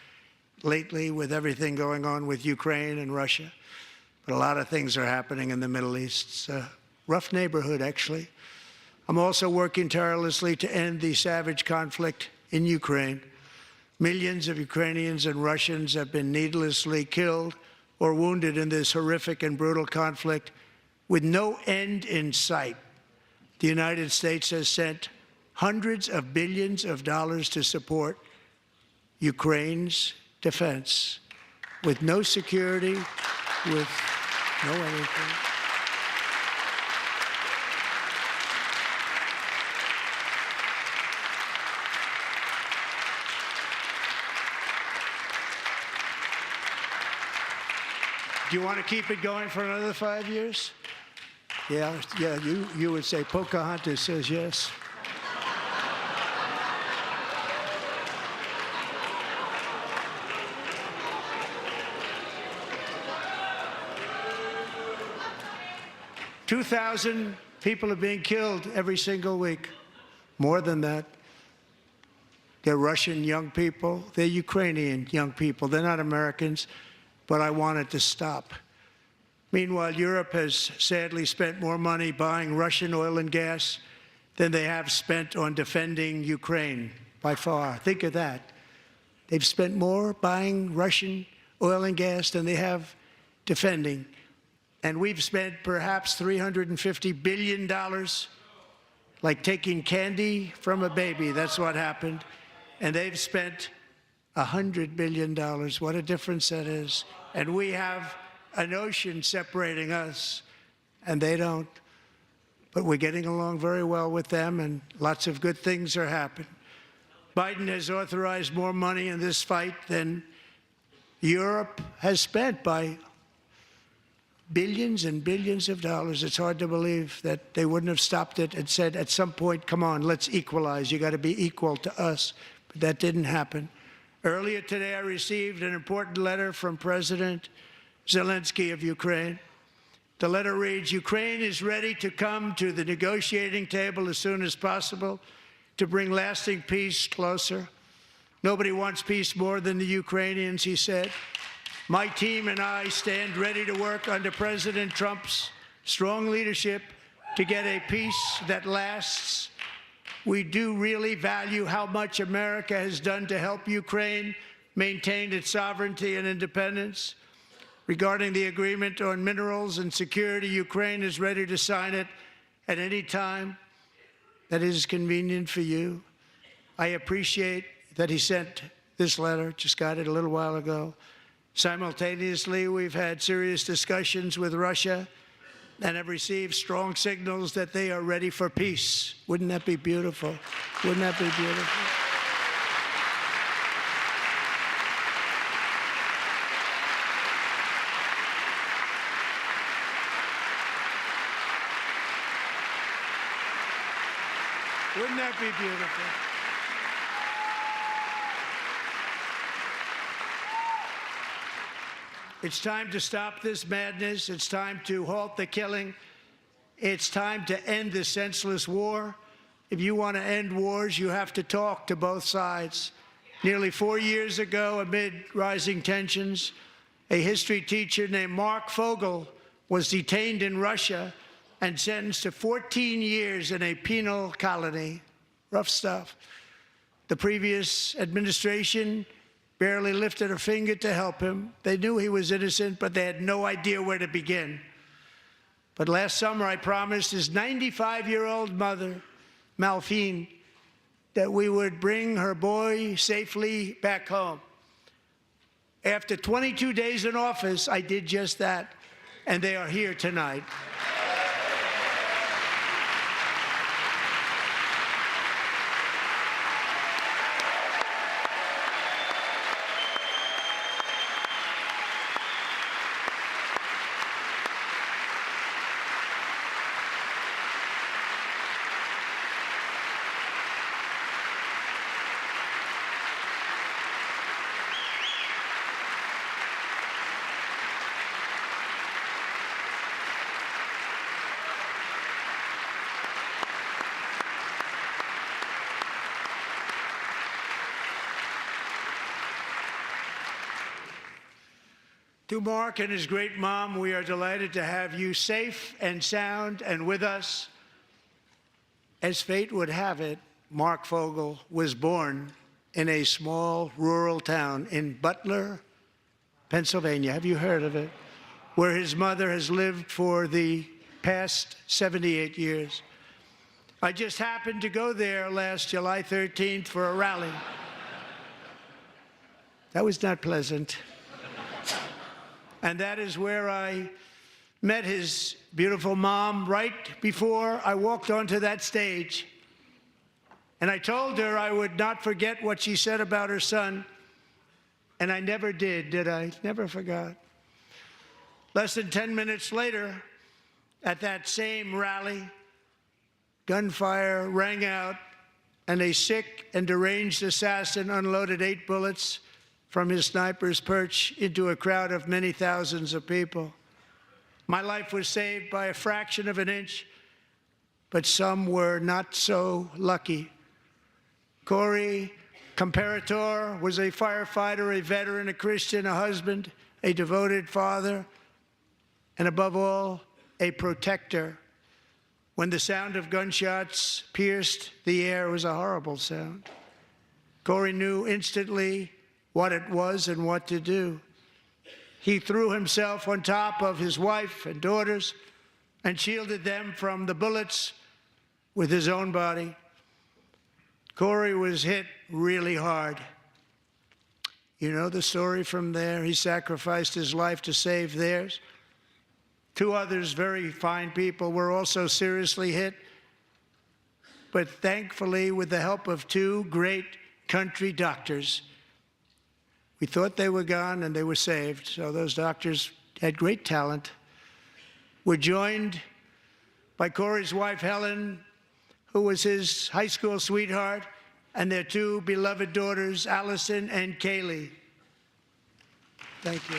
lately with everything going on with Ukraine and Russia. But a lot of things are happening in the Middle East. It's a rough neighborhood, actually. I'm also working tirelessly to end the savage conflict in Ukraine. Millions of Ukrainians and Russians have been needlessly killed or wounded in this horrific and brutal conflict with no end in sight. The United States has sent hundreds of billions of dollars to support Ukraine's defense with no security, with no anything. Do you want to keep it going for another 5 years? Yeah, you would say Pocahontas says yes. $2,000 people are being killed every single week. More than that. They're Russian young people. They're Ukrainian young people. They're not Americans. But I want it to stop. Meanwhile, Europe has sadly spent more money buying Russian oil and gas than they have spent on defending Ukraine, by far. Think of that. They've spent more buying Russian oil and gas than they have defending. And we've spent perhaps $350 billion, like taking candy from a baby. That's what happened. And they've spent $100 billion. What a difference that is. And we have an ocean separating us, and they don't. But we're getting along very well with them, and lots of good things are happening. Biden has authorized more money in this fight than Europe has spent by billions and billions of dollars. It's hard to believe that they wouldn't have stopped it and said at some point, come on, let's equalize. You got to be equal to us. But that didn't happen. Earlier today, I received an important letter from President Zelensky of Ukraine. The letter reads, Ukraine is ready to come to the negotiating table as soon as possible to bring lasting peace closer. Nobody wants peace more than the Ukrainians, he said. My team and I stand ready to work under President Trump's strong leadership to get a peace that lasts. We do really value how much America has done to help Ukraine maintain its sovereignty and independence. Regarding the agreement on minerals and security, Ukraine is ready to sign it at any time that is convenient for you. I appreciate that he sent this letter, just got it a little while ago. Simultaneously, we've had serious discussions with Russia and have received strong signals that they are ready for peace. Wouldn't that be beautiful? Wouldn't that be beautiful? Wouldn't that be beautiful? It's time to stop this madness. It's time to halt the killing. It's time to end this senseless war. If you want to end wars, you have to talk to both sides. Nearly 4 years ago, amid rising tensions, a history teacher named Mark Fogel was detained in Russia and sentenced to 14 years in a penal colony. Rough stuff. The previous administration barely lifted a finger to help him. They knew he was innocent, but they had no idea where to begin. But last summer, I promised his 95-year-old mother, Malphine, that we would bring her boy safely back home. After 22 days in office, I did just that, and they are here tonight. To Mark and his great mom, we are delighted to have you safe and sound and with us. As fate would have it, Mark Fogel was born in a small rural town in Butler, Pennsylvania. Have you heard of it? Where his mother has lived for the past 78 years. I just happened to go there last July 13th for a rally. That was not pleasant. And that is where I met his beautiful mom right before I walked onto that stage. And I told her I would not forget what she said about her son. And I never did I? Never forgot. Less than 10 minutes later, at that same rally, gunfire rang out, and a sick and deranged assassin unloaded 8 bullets from his sniper's perch into a crowd of many thousands of people. My life was saved by a fraction of an inch, but some were not so lucky. Corey Comparator was a firefighter, a veteran, a Christian, a husband, a devoted father, and above all, a protector. When the sound of gunshots pierced the air, it was a horrible sound. Corey knew instantly what it was and what to do. He threw himself on top of his wife and daughters and shielded them from the bullets with his own body. Corey was hit really hard. You know the story from there. He sacrificed his life to save theirs. 2 others, very fine people, were also seriously hit. But thankfully, with the help of 2 great country doctors, we thought they were gone and they were saved. So those doctors had great talent. We're joined by Corey's wife, Helen, who was his high school sweetheart, and their two beloved daughters, Allison and Kaylee. Thank you.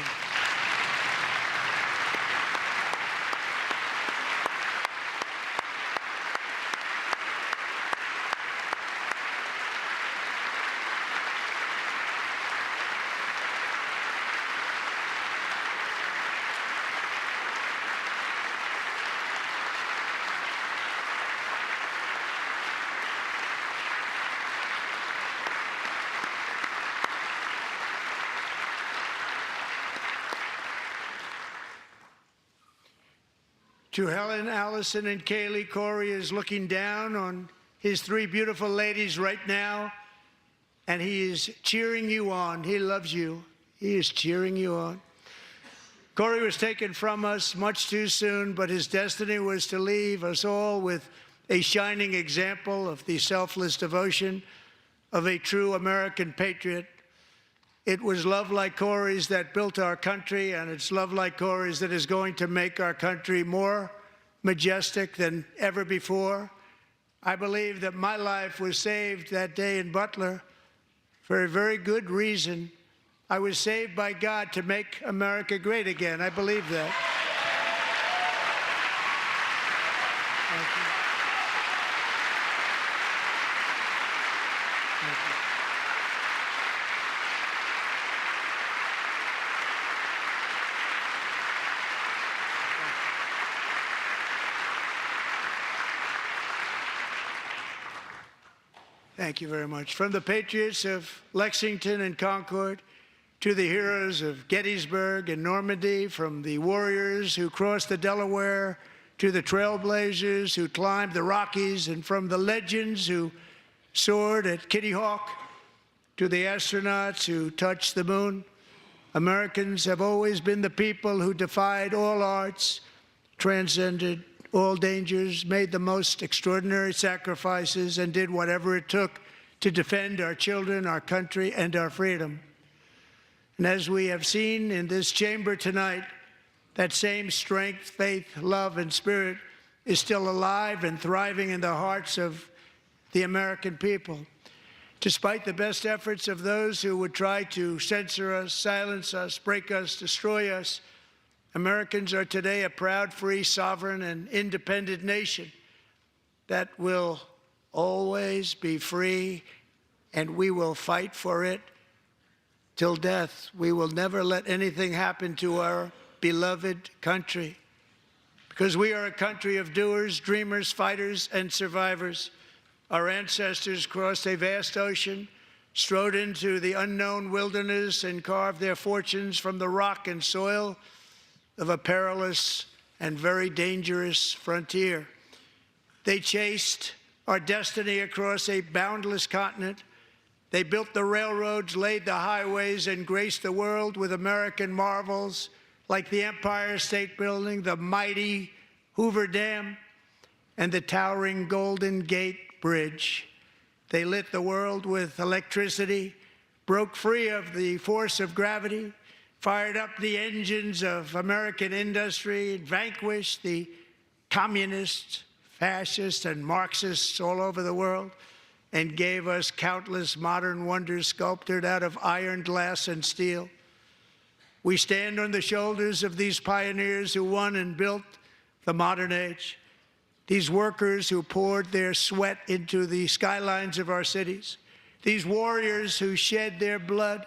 To Helen, Allison, and Kaylee, Corey is looking down on his three beautiful ladies right now, and he is cheering you on. He loves you. He is cheering you on. Corey was taken from us much too soon, but his destiny was to leave us all with a shining example of the selfless devotion of a true American patriot. It was love like Corey's that built our country, and it's love like Corey's that is going to make our country more majestic than ever before. I believe that my life was saved that day in Butler for a very good reason. I was saved by God to make America great again. I believe that. Thank you. Thank you. Thank you very much. From the patriots of Lexington and Concord to the heroes of Gettysburg and Normandy, from the warriors who crossed the Delaware to the trailblazers who climbed the Rockies, and from the legends who soared at Kitty Hawk to the astronauts who touched the moon, Americans have always been the people who defied all odds, transcended all dangers, made the most extraordinary sacrifices, and did whatever it took to defend our children, our country, and our freedom. And as we have seen in this chamber tonight, that same strength, faith, love, and spirit is still alive and thriving in the hearts of the American people. Despite the best efforts of those who would try to censor us, silence us, break us, destroy us, Americans are today a proud, free, sovereign, and independent nation that will always be free, and we will fight for it till death. We will never let anything happen to our beloved country, because we are a country of doers, dreamers, fighters, and survivors. Our ancestors crossed a vast ocean, strode into the unknown wilderness, and carved their fortunes from the rock and soil of a perilous and very dangerous frontier. They chased our destiny across a boundless continent. They built the railroads, laid the highways, and graced the world with American marvels like the Empire State Building, the mighty Hoover Dam, and the towering Golden Gate Bridge. They lit the world with electricity, broke free of the force of gravity, fired up the engines of American industry, vanquished the communists, fascists, and Marxists all over the world, and gave us countless modern wonders sculptured out of iron, glass, and steel. We stand on the shoulders of these pioneers who won and built the modern age, these workers who poured their sweat into the skylines of our cities, these warriors who shed their blood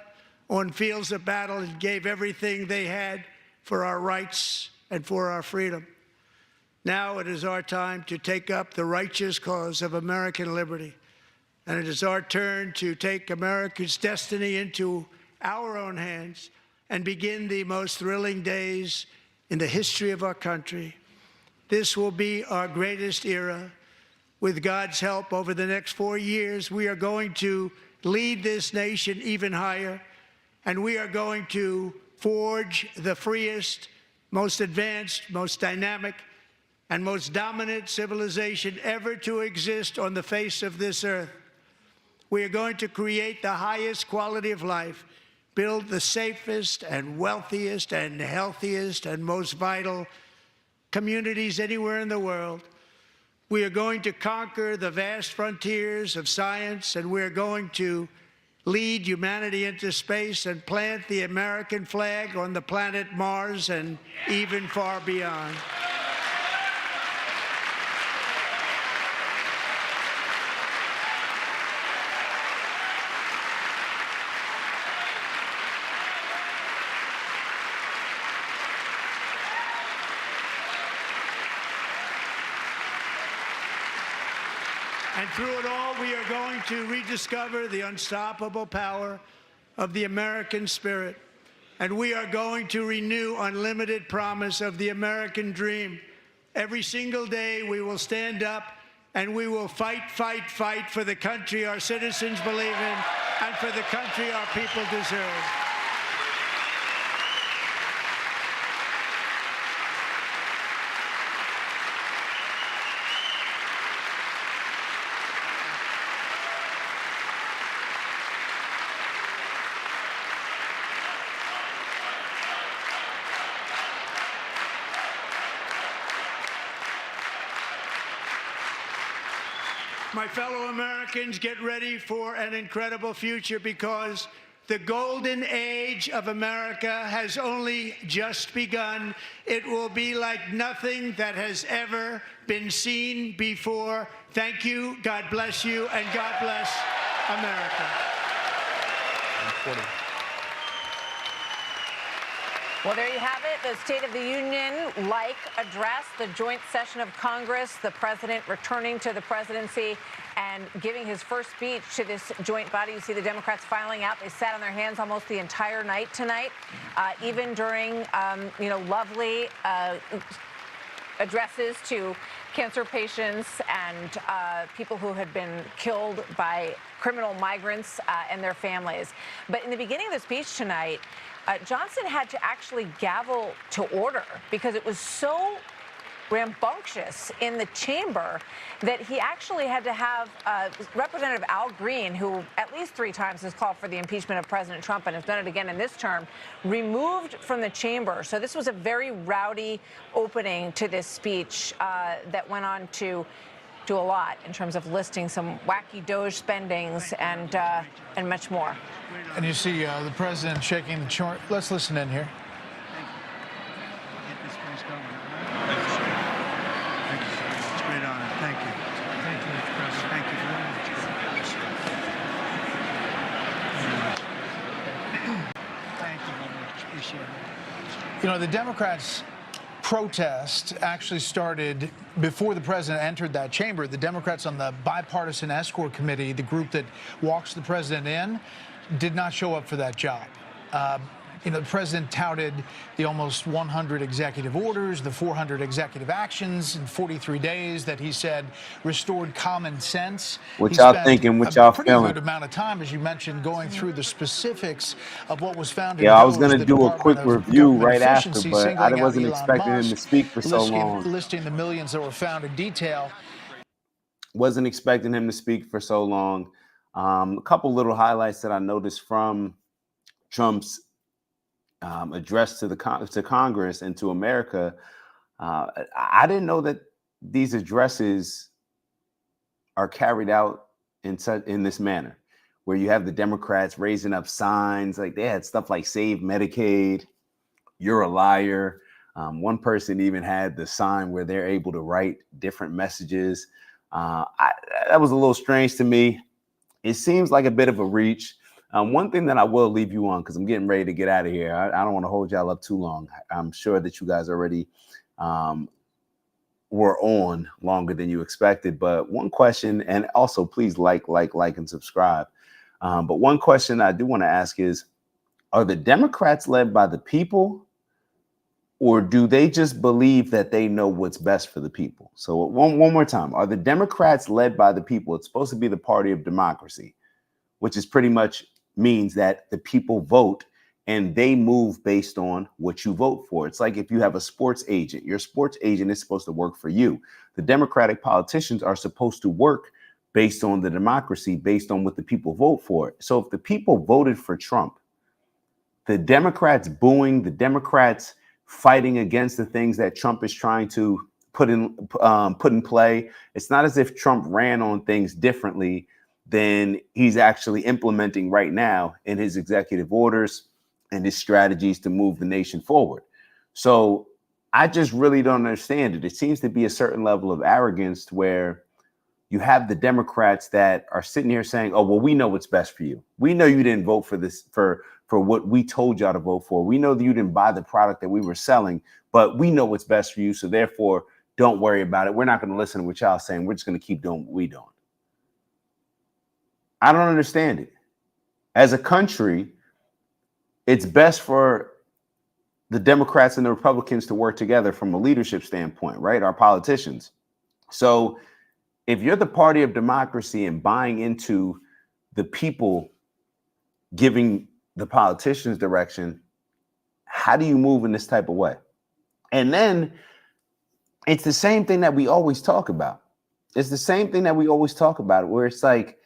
on fields of battle and gave everything they had for our rights and for our freedom. Now it is our time to take up the righteous cause of American liberty, and it is our turn to take America's destiny into our own hands and begin the most thrilling days in the history of our country. This will be our greatest era. With God's help, over the next 4 years, we are going to lead this nation even higher, and we are going to forge the freest, most advanced, most dynamic, and most dominant civilization ever to exist on the face of this earth. We are going to create the highest quality of life, build the safest and wealthiest and healthiest and most vital communities anywhere in the world. We are going to conquer the vast frontiers of science, and we're going to lead humanity into space and plant the American flag on the planet Mars and even far beyond. And through it all, we are going to rediscover the unstoppable power of the American spirit. And we are going to renew unlimited promise of the American dream. Every single day, we will stand up and we will fight, fight, fight for the country our citizens believe in and for the country our people deserve. My fellow Americans, get ready for an incredible future, because the golden age of America has only just begun. It will be like nothing that has ever been seen before. Thank you, God bless you, and God bless America. Well, there you have it, the State of the Union-like address, the joint session of Congress, the president returning to the presidency and giving his first speech to this joint body. You see the Democrats filing out. They sat on their hands almost the entire night tonight, even during, lovely addresses to cancer patients and people who had been killed by criminal migrants and their families. But in the beginning of the speech tonight, Johnson had to actually gavel to order because it was so rambunctious in the chamber that he actually had to have Representative Al Green, who at least 3 times has called for the impeachment of President Trump and has done it again in this term, removed from the chamber. So this was a very rowdy opening to this speech that went on to do a lot in terms of listing some wacky Doge spendings and much more. And you see the president shaking the chart. Let's listen in here. Get this place going. Thank you, sir. It's a great honor. Thank you. Thank you, Mr. President. Thank you very much. Thank you very much. Appreciate it. You know, the Democrats' protest actually started before the president entered that chamber. The Democrats on the bipartisan escort committee, the group that walks the president in, did not show up for that job. The president touted the almost 100 executive orders, the 400 executive actions in 43 days that he said restored common sense. What y'all thinking? What y'all feeling? A pretty good amount of time, as you mentioned, going through the specifics of what was found. Yeah, I was going to do a quick review right after, but I wasn't expecting him to speak for so long. Listing the millions that were found in detail. Wasn't expecting him to speak for so long. A couple little highlights that I noticed from Trump's address to Congress and to America. I didn't know that these addresses are carried out in this manner, where you have the Democrats raising up signs. Like, they had stuff like "Save Medicaid," "You're a liar." One person even had the sign where they're able to write different messages. That was a little strange to me. It seems like a bit of a reach. One thing that I will leave you on, because I'm getting ready to get out of here. I don't want to hold y'all up too long. I'm sure that you guys already were on longer than you expected. But one question, and also please like, and subscribe. But one question I do want to ask is, are the Democrats led by the people, or do they just believe that they know what's best for the people? So one more time, are the Democrats led by the people? It's supposed to be the party of democracy, which is pretty much means that the people vote and they move based on what you vote for. It's like if you have a sports agent, your sports agent is supposed to work for you. The Democratic politicians are supposed to work based on the democracy, based on what the people vote for. So if the people voted for Trump, the Democrats booing, the Democrats fighting against the things that Trump is trying to put in play. It's not as if Trump ran on things differently than he's actually implementing right now in his executive orders and his strategies to move the nation forward. So I just really don't understand it. It seems to be a certain level of arrogance where you have the Democrats that are sitting here saying, oh, well, we know what's best for you. We know you didn't vote for this, for what we told y'all to vote for. We know that you didn't buy the product that we were selling, but we know what's best for you. So therefore, don't worry about it. We're not going to listen to what y'all saying. We're just going to keep doing what we're doing. I don't understand it. As a country, it's best for the Democrats and the Republicans to work together from a leadership standpoint, right? Our politicians. So if you're the party of democracy and buying into the people giving the politicians direction, how do you move in this type of way? And then it's the same thing that we always talk about. It's the same thing that we always talk about, where it's like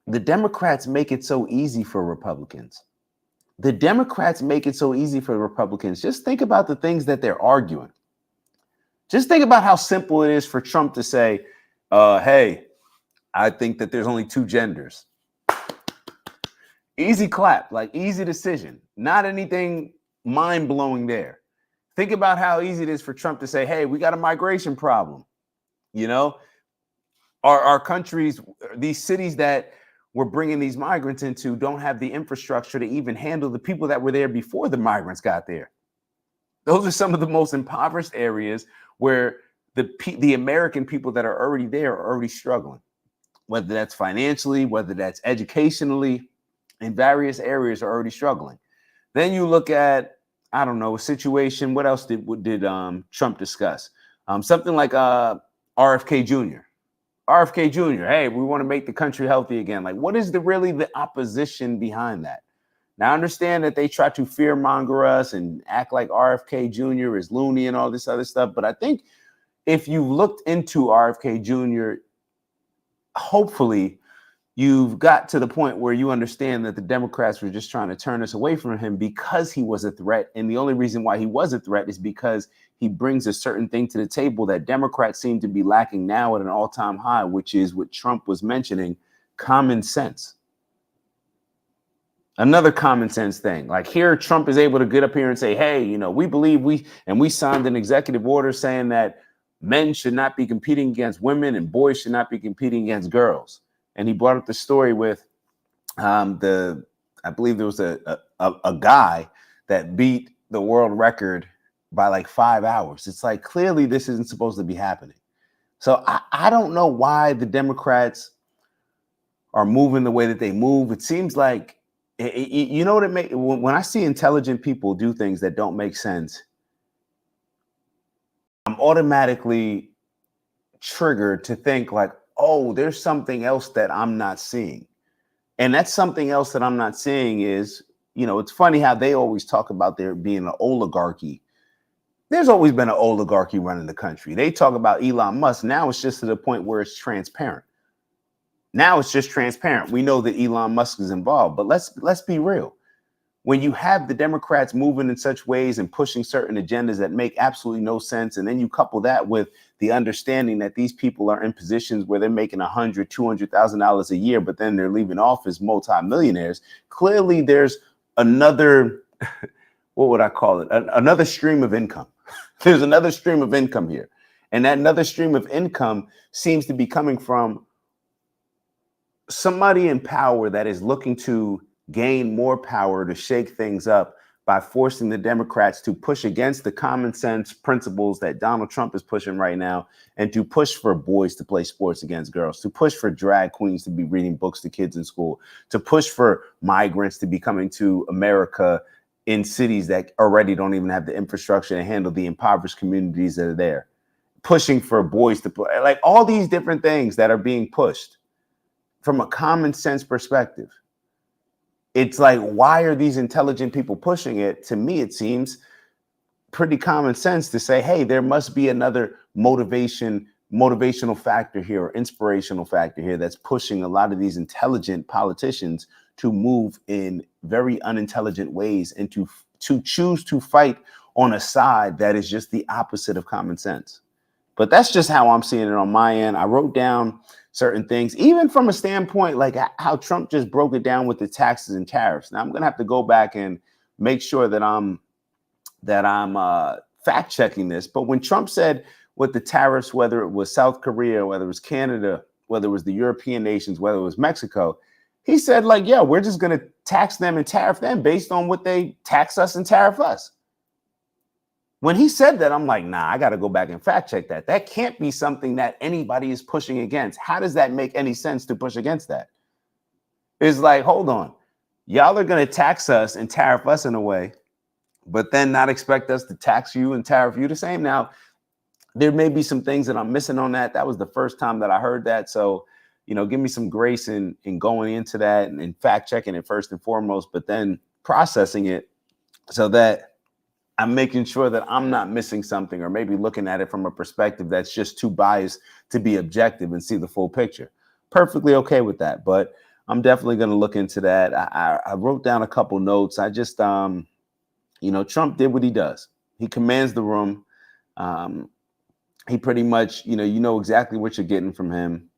the Democrats make it so easy for Republicans. The Democrats make it so easy for Republicans. Just think about the things that they're arguing. Just think about how simple it is for Trump to say, hey, I think that there's only two genders. Easy clap, like easy decision. Not anything mind-blowing there. Think about how easy it is for Trump to say, hey, we got a migration problem. You know, our countries, these cities that we're bringing these migrants into don't have the infrastructure to even handle the people that were there before the migrants got there. Those are some of the most impoverished areas where the American people that are already there are already struggling, whether that's financially, whether that's educationally, in various areas are already struggling. Then you look at, I don't know, a situation. What else did Trump discuss? Something like RFK Jr. RFK Jr. Hey, we want to make the country healthy again. Like, what is really the opposition behind that? Now, I understand that they try to fear monger us and act like RFK Jr. is loony and all this other stuff. But I think if you looked into RFK Jr., hopefully you've got to the point where you understand that the Democrats were just trying to turn us away from him because he was a threat. And the only reason why he was a threat is because he brings a certain thing to the table that Democrats seem to be lacking now at an all-time high, which is what Trump was mentioning, common sense. Another common sense thing. Like here, Trump is able to get up here and say, hey, you know, we believe we signed an executive order saying that men should not be competing against women and boys should not be competing against girls. And he brought up the story with I believe there was a guy that beat the world record by like 5 hours. It's like, clearly this isn't supposed to be happening. So I don't know why the Democrats are moving the way that they move. It seems like, you know what it makes, when I see intelligent people do things that don't make sense, I'm automatically triggered to think like, oh, there's something else that I'm not seeing. And that's something else that I'm not seeing is, you know, it's funny how they always talk about there being an oligarchy. There's always been an oligarchy running the country. They talk about Elon Musk. Now it's just to the point where it's transparent. Now it's just transparent. We know that Elon Musk is involved, but let's be real. When you have the Democrats moving in such ways and pushing certain agendas that make absolutely no sense, and then you couple that with the understanding that these people are in positions where they're making $100,000, $200,000 a year, but then they're leaving office multimillionaires, clearly there's another, what would I call it? Another stream of income. There's another stream of income here. And that another stream of income seems to be coming from somebody in power that is looking to gain more power to shake things up by forcing the Democrats to push against the common sense principles that Donald Trump is pushing right now, and to push for boys to play sports against girls, to push for drag queens to be reading books to kids in school, to push for migrants to be coming to America in cities that already don't even have the infrastructure to handle the impoverished communities that are there, pushing for boys to play, like all these different things that are being pushed from a common sense perspective. It's like, why are these intelligent people pushing it? To me, it seems pretty common sense to say, hey, there must be another motivational factor here or inspirational factor here that's pushing a lot of these intelligent politicians to move in very unintelligent ways and to choose to fight on a side that is just the opposite of common sense. But that's just how I'm seeing it on my end. I wrote down certain things, even from a standpoint like how Trump just broke it down with the taxes and tariffs. Now I'm going to have to go back and make sure that I'm fact checking this. But when Trump said with the tariffs, whether it was South Korea, whether it was Canada, whether it was the European nations, whether it was Mexico, he said, like, yeah, we're just going to tax them and tariff them based on what they tax us and tariff us. When he said that, I'm like, nah, I got to go back and fact check that. That can't be something that anybody is pushing against. How does that make any sense to push against that? It's like, hold on. Y'all are going to tax us and tariff us in a way, but then not expect us to tax you and tariff you the same. Now, there may be some things that I'm missing on that. That was the first time that I heard that. So, give me some grace in going into that and fact checking it first and foremost, but then processing it so that I'm making sure that I'm not missing something, or maybe looking at it from a perspective that's just too biased to be objective and see the full picture. Perfectly okay with that, but I'm definitely going to look into that. I wrote down a couple notes. I just, Trump did what he does. He commands the room. He pretty much, you know exactly what you're getting from him.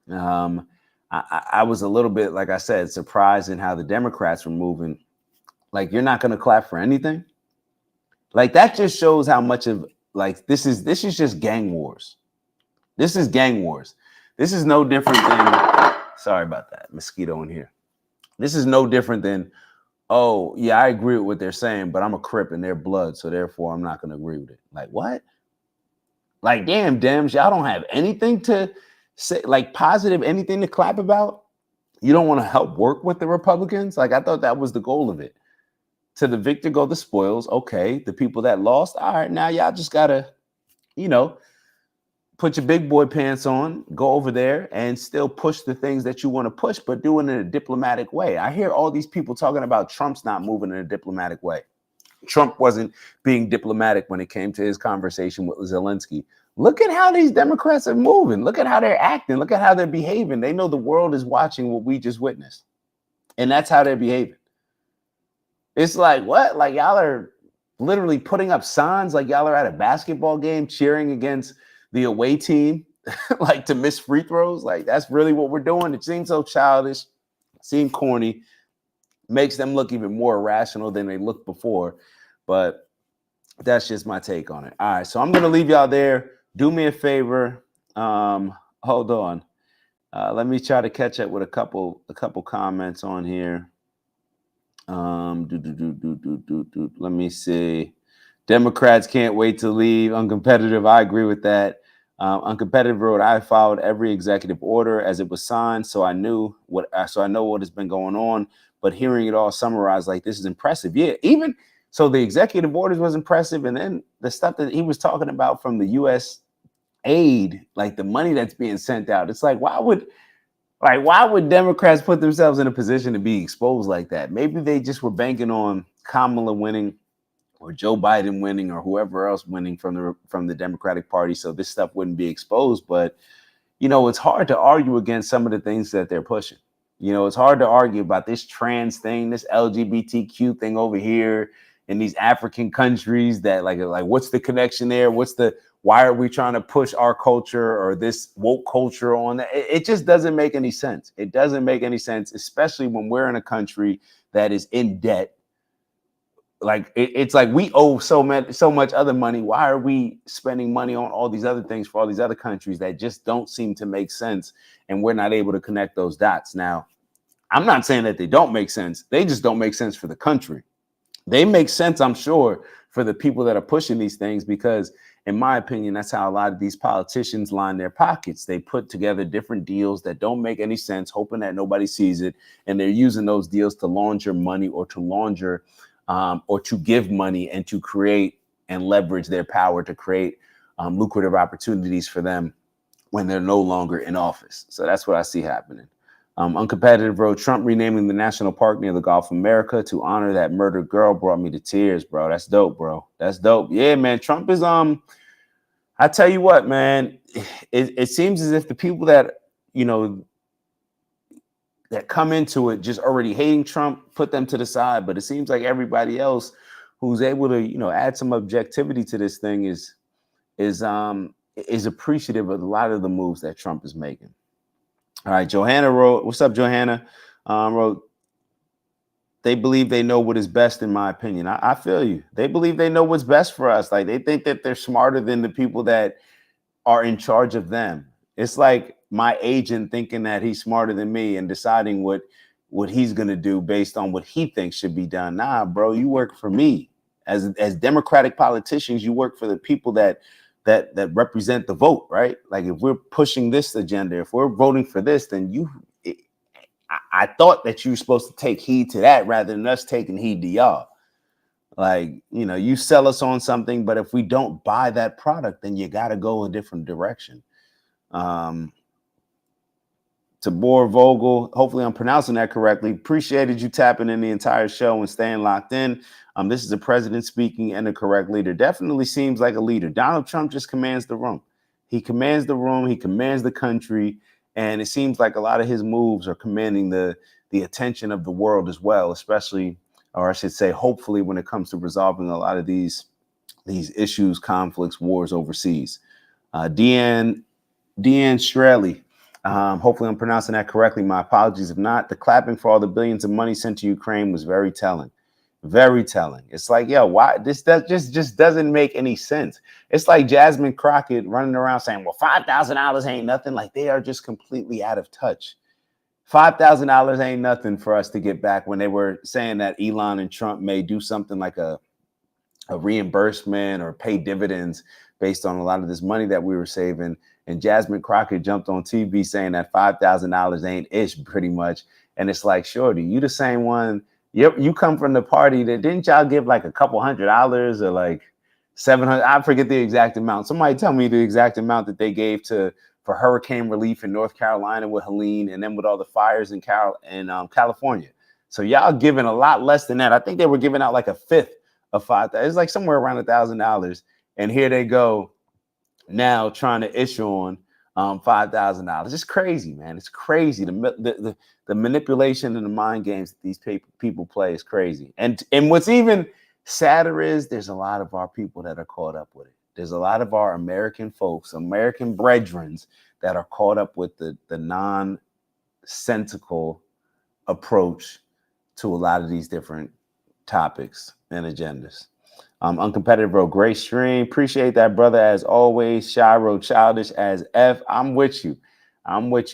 I was a little bit, like I said, surprised in how the Democrats were moving. Like, you're not going to clap for anything. Like, that just shows how much of, like, this is just gang wars. This is gang wars. This is no different than, sorry about that, mosquito in here. This is no different than, oh, yeah, I agree with what they're saying, but I'm a Crip in their blood, so therefore I'm not going to agree with it. Like, what? Like, damn, Dems, y'all don't have anything to say, like, positive, anything to clap about? You don't want to help work with the Republicans? Like, I thought that was the goal of it. To the victor go the spoils. Okay, the people that lost, all right, now y'all just got to, put your big boy pants on, go over there and still push the things that you want to push, but do it in a diplomatic way. I hear all these people talking about Trump's not moving in a diplomatic way. Trump wasn't being diplomatic when it came to his conversation with Zelensky. Look at how these Democrats are moving. Look at how they're acting. Look at how they're behaving. They know the world is watching what we just witnessed. And that's how they're behaving. It's like, what? Like, y'all are literally putting up signs like y'all are at a basketball game cheering against the away team, like, to miss free throws. Like, that's really what we're doing. It seems so childish, seems corny, makes them look even more irrational than they looked before. But that's just my take on it. All right, so I'm going to leave y'all there. Do me a favor. Hold on. Let me try to catch up with a couple comments on here. Let me see. Democrats can't wait to leave. Uncompetitive. I agree with that. Uncompetitive wrote, I followed every executive order as it was signed, so I know what has been going on. But hearing it all summarized like this is impressive. Yeah, even so, the executive orders was impressive, and then the stuff that he was talking about from the U.S. aid, like the money that's being sent out. It's like, why would Democrats put themselves in a position to be exposed like that? Maybe they just were banking on Kamala winning, or Joe Biden winning, or whoever else winning from the Democratic Party, so this stuff wouldn't be exposed. But, it's hard to argue against some of the things that they're pushing. It's hard to argue about this trans thing, this LGBTQ thing over here in these African countries that like what's the connection there? Why are we trying to push our culture or this woke culture on that? It just doesn't make any sense. It doesn't make any sense, especially when we're in a country that is in debt. Like, it's like we owe so much other money. Why are we spending money on all these other things for all these other countries that just don't seem to make sense? And we're not able to connect those dots. Now, I'm not saying that they don't make sense. They just don't make sense for the country. They make sense, I'm sure, for the people that are pushing these things, because in my opinion, that's how a lot of these politicians line their pockets. They put together different deals that don't make any sense, hoping that nobody sees it. And they're using those deals to launder money, or to launder or to give money, and to create and leverage their power to create lucrative opportunities for them when they're no longer in office. So that's what I see happening. Uncompetitive wrote, Trump renaming the national park near the Gulf of America to honor that murdered girl brought me to tears, bro. That's dope, bro. That's dope. Yeah, man. Trump is, I tell you what, man, it seems as if the people that, that come into it just already hating Trump, put them to the side. But it seems like everybody else who's able to, add some objectivity to this thing is appreciative of a lot of the moves that Trump is making. All right, Johanna wrote, what's up, Johanna? Wrote, they believe they know what is best, in my opinion. I feel you. They believe they know what's best for us. Like, they think that they're smarter than the people that are in charge of them. It's like my agent thinking that he's smarter than me and deciding what he's going to do based on what he thinks should be done. Nah, bro, you work for me. As Democratic politicians, you work for the people that represent the vote, right? Like, if we're pushing this agenda, if we're voting for this, then I thought that you were supposed to take heed to that rather than us taking heed to y'all. Like, you sell us on something, but if we don't buy that product, then you got to go a different direction. Tabor Vogel, hopefully I'm pronouncing that correctly. Appreciated you tapping in the entire show and staying locked in. This is the president speaking and a correct leader. Definitely seems like a leader. Donald Trump just commands the room. He commands the room. He commands the country. And it seems like a lot of his moves are commanding the attention of the world as well, especially, or I should say, hopefully, when it comes to resolving a lot of these issues, conflicts, wars overseas. Deanne Shirley, hopefully I'm pronouncing that correctly. My apologies if not. The clapping for all the billions of money sent to Ukraine was very telling. Very telling. It's like, yo, why this just doesn't make any sense. It's like Jasmine Crockett running around saying, well, $5,000 ain't nothing. Like, they are just completely out of touch. $5,000 ain't nothing for us to get back, when they were saying that Elon and Trump may do something like a reimbursement or pay dividends based on a lot of this money that we were saving. And Jasmine Crockett jumped on TV saying that $5,000 ain't ish, pretty much. And it's like, shorty, you the same one. You come from the party that didn't y'all give like a couple $100 or like 700? I forget the exact amount. Somebody tell me the exact amount that they gave for hurricane relief in North Carolina with Helene, and then with all the fires in California. So y'all giving a lot less than that. I think they were giving out like a fifth of $5,000. It's like somewhere around $1,000. And here they go now trying to issue on $5,000. It's crazy, man. It's crazy. The manipulation and the mind games that these people play is crazy. And what's even sadder is there's a lot of our people that are caught up with it. There's a lot of our American folks, American brethrens, that are caught up with the nonsensical approach to a lot of these different topics and agendas. Uncompetitive Bro, great stream. Appreciate that, brother, as always. Shiro, childish as F. I'm with you.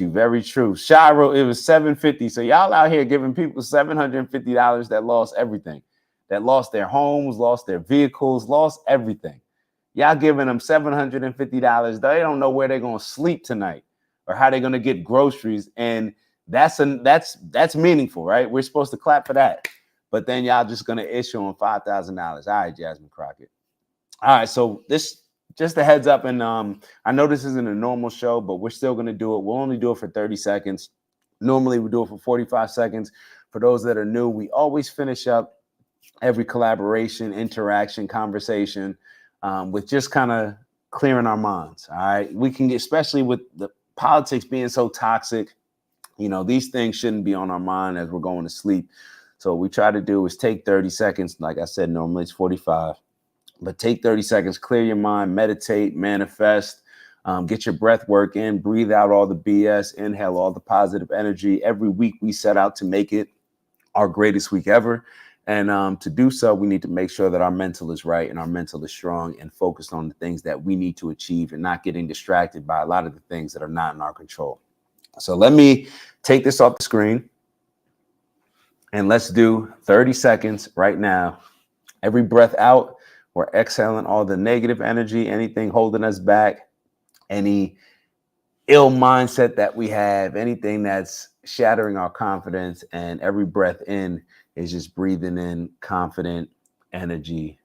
Very true. Shiro, it was $750. So y'all out here giving people $750 that lost everything, that lost their homes, lost their vehicles, lost everything. Y'all giving them $750. They don't know where they're going to sleep tonight or how they're going to get groceries. And that's meaningful, right? We're supposed to clap for that. But then y'all just going to issue on $5,000. All right, Jasmine Crockett. All right, so this, just a heads up, and I know this isn't a normal show, but we're still going to do it. We'll only do it for 30 seconds. Normally, we do it for 45 seconds. For those that are new, we always finish up every collaboration, interaction, conversation with just kind of clearing our minds, all right? We can get, especially with the politics being so toxic, these things shouldn't be on our mind as we're going to sleep. So what we try to do is take 30 seconds. Like I said, normally it's 45. But take 30 seconds, clear your mind, meditate, manifest, get your breath work in, breathe out all the BS, inhale all the positive energy. Every week we set out to make it our greatest week ever. And to do so, we need to make sure that our mental is right and our mental is strong and focused on the things that we need to achieve and not getting distracted by a lot of the things that are not in our control. So let me take this off the screen. And let's do 30 seconds right now. Every breath out, we're exhaling all the negative energy, anything holding us back, any ill mindset that we have, anything that's shattering our confidence. And every breath in is just breathing in confident energy,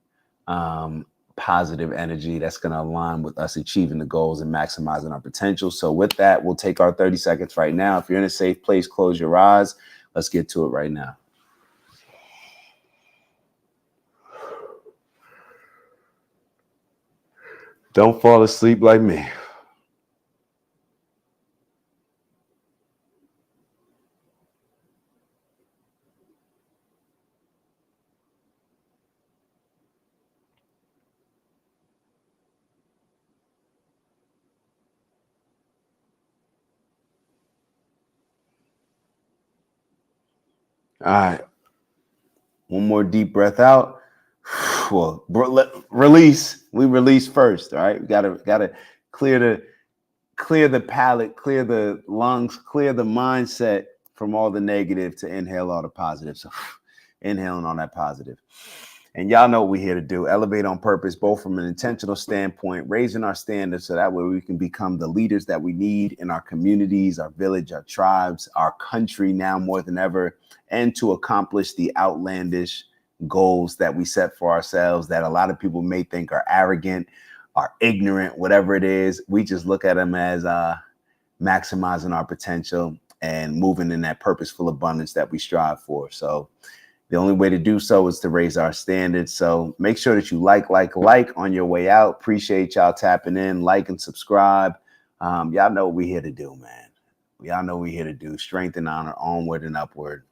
positive energy that's going to align with us achieving the goals and maximizing our potential. So with that, we'll take our 30 seconds right now. If you're in a safe place, close your eyes. Let's get to it right now. Don't fall asleep like me. All right. One more deep breath out. Well, release. We release first. All right. We gotta clear the palate, clear the lungs, clear the mindset from all the negative to inhale all the positive. So inhaling on that positive. And y'all know what we're here to do. Elevate on purpose, both from an intentional standpoint, raising our standards so that way we can become the leaders that we need in our communities, our village, our tribes, our country now more than ever, and to accomplish the outlandish goals that we set for ourselves that a lot of people may think are arrogant, are ignorant, whatever it is. We just look at them as maximizing our potential and moving in that purposeful abundance that we strive for. So the only way to do so is to raise our standards. So make sure that you like on your way out. Appreciate y'all tapping in, like and subscribe. Y'all know what we're here to do, man. Y'all know what we're here to do. Strength and honor, onward and upward.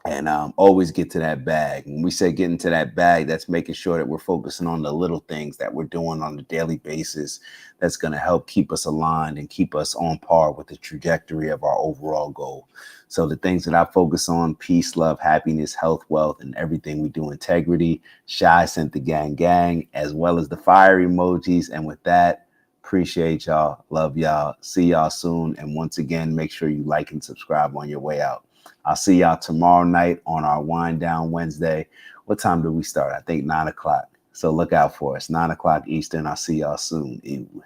And always get to that bag. When we say getting to that bag, that's making sure that we're focusing on the little things that we're doing on a daily basis that's going to help keep us aligned and keep us on par with the trajectory of our overall goal. So the things that I focus on: peace, love, happiness, health, wealth, and everything we do. Integrity. Shy sent the gang, as well as the fire emojis. And with that, appreciate y'all. Love y'all. See y'all soon. And once again, make sure you like and subscribe on your way out. I'll see y'all tomorrow night on our Wind Down Wednesday. What time do we start? I think 9 o'clock. So look out for us. 9 o'clock Eastern. I'll see y'all soon. Ew.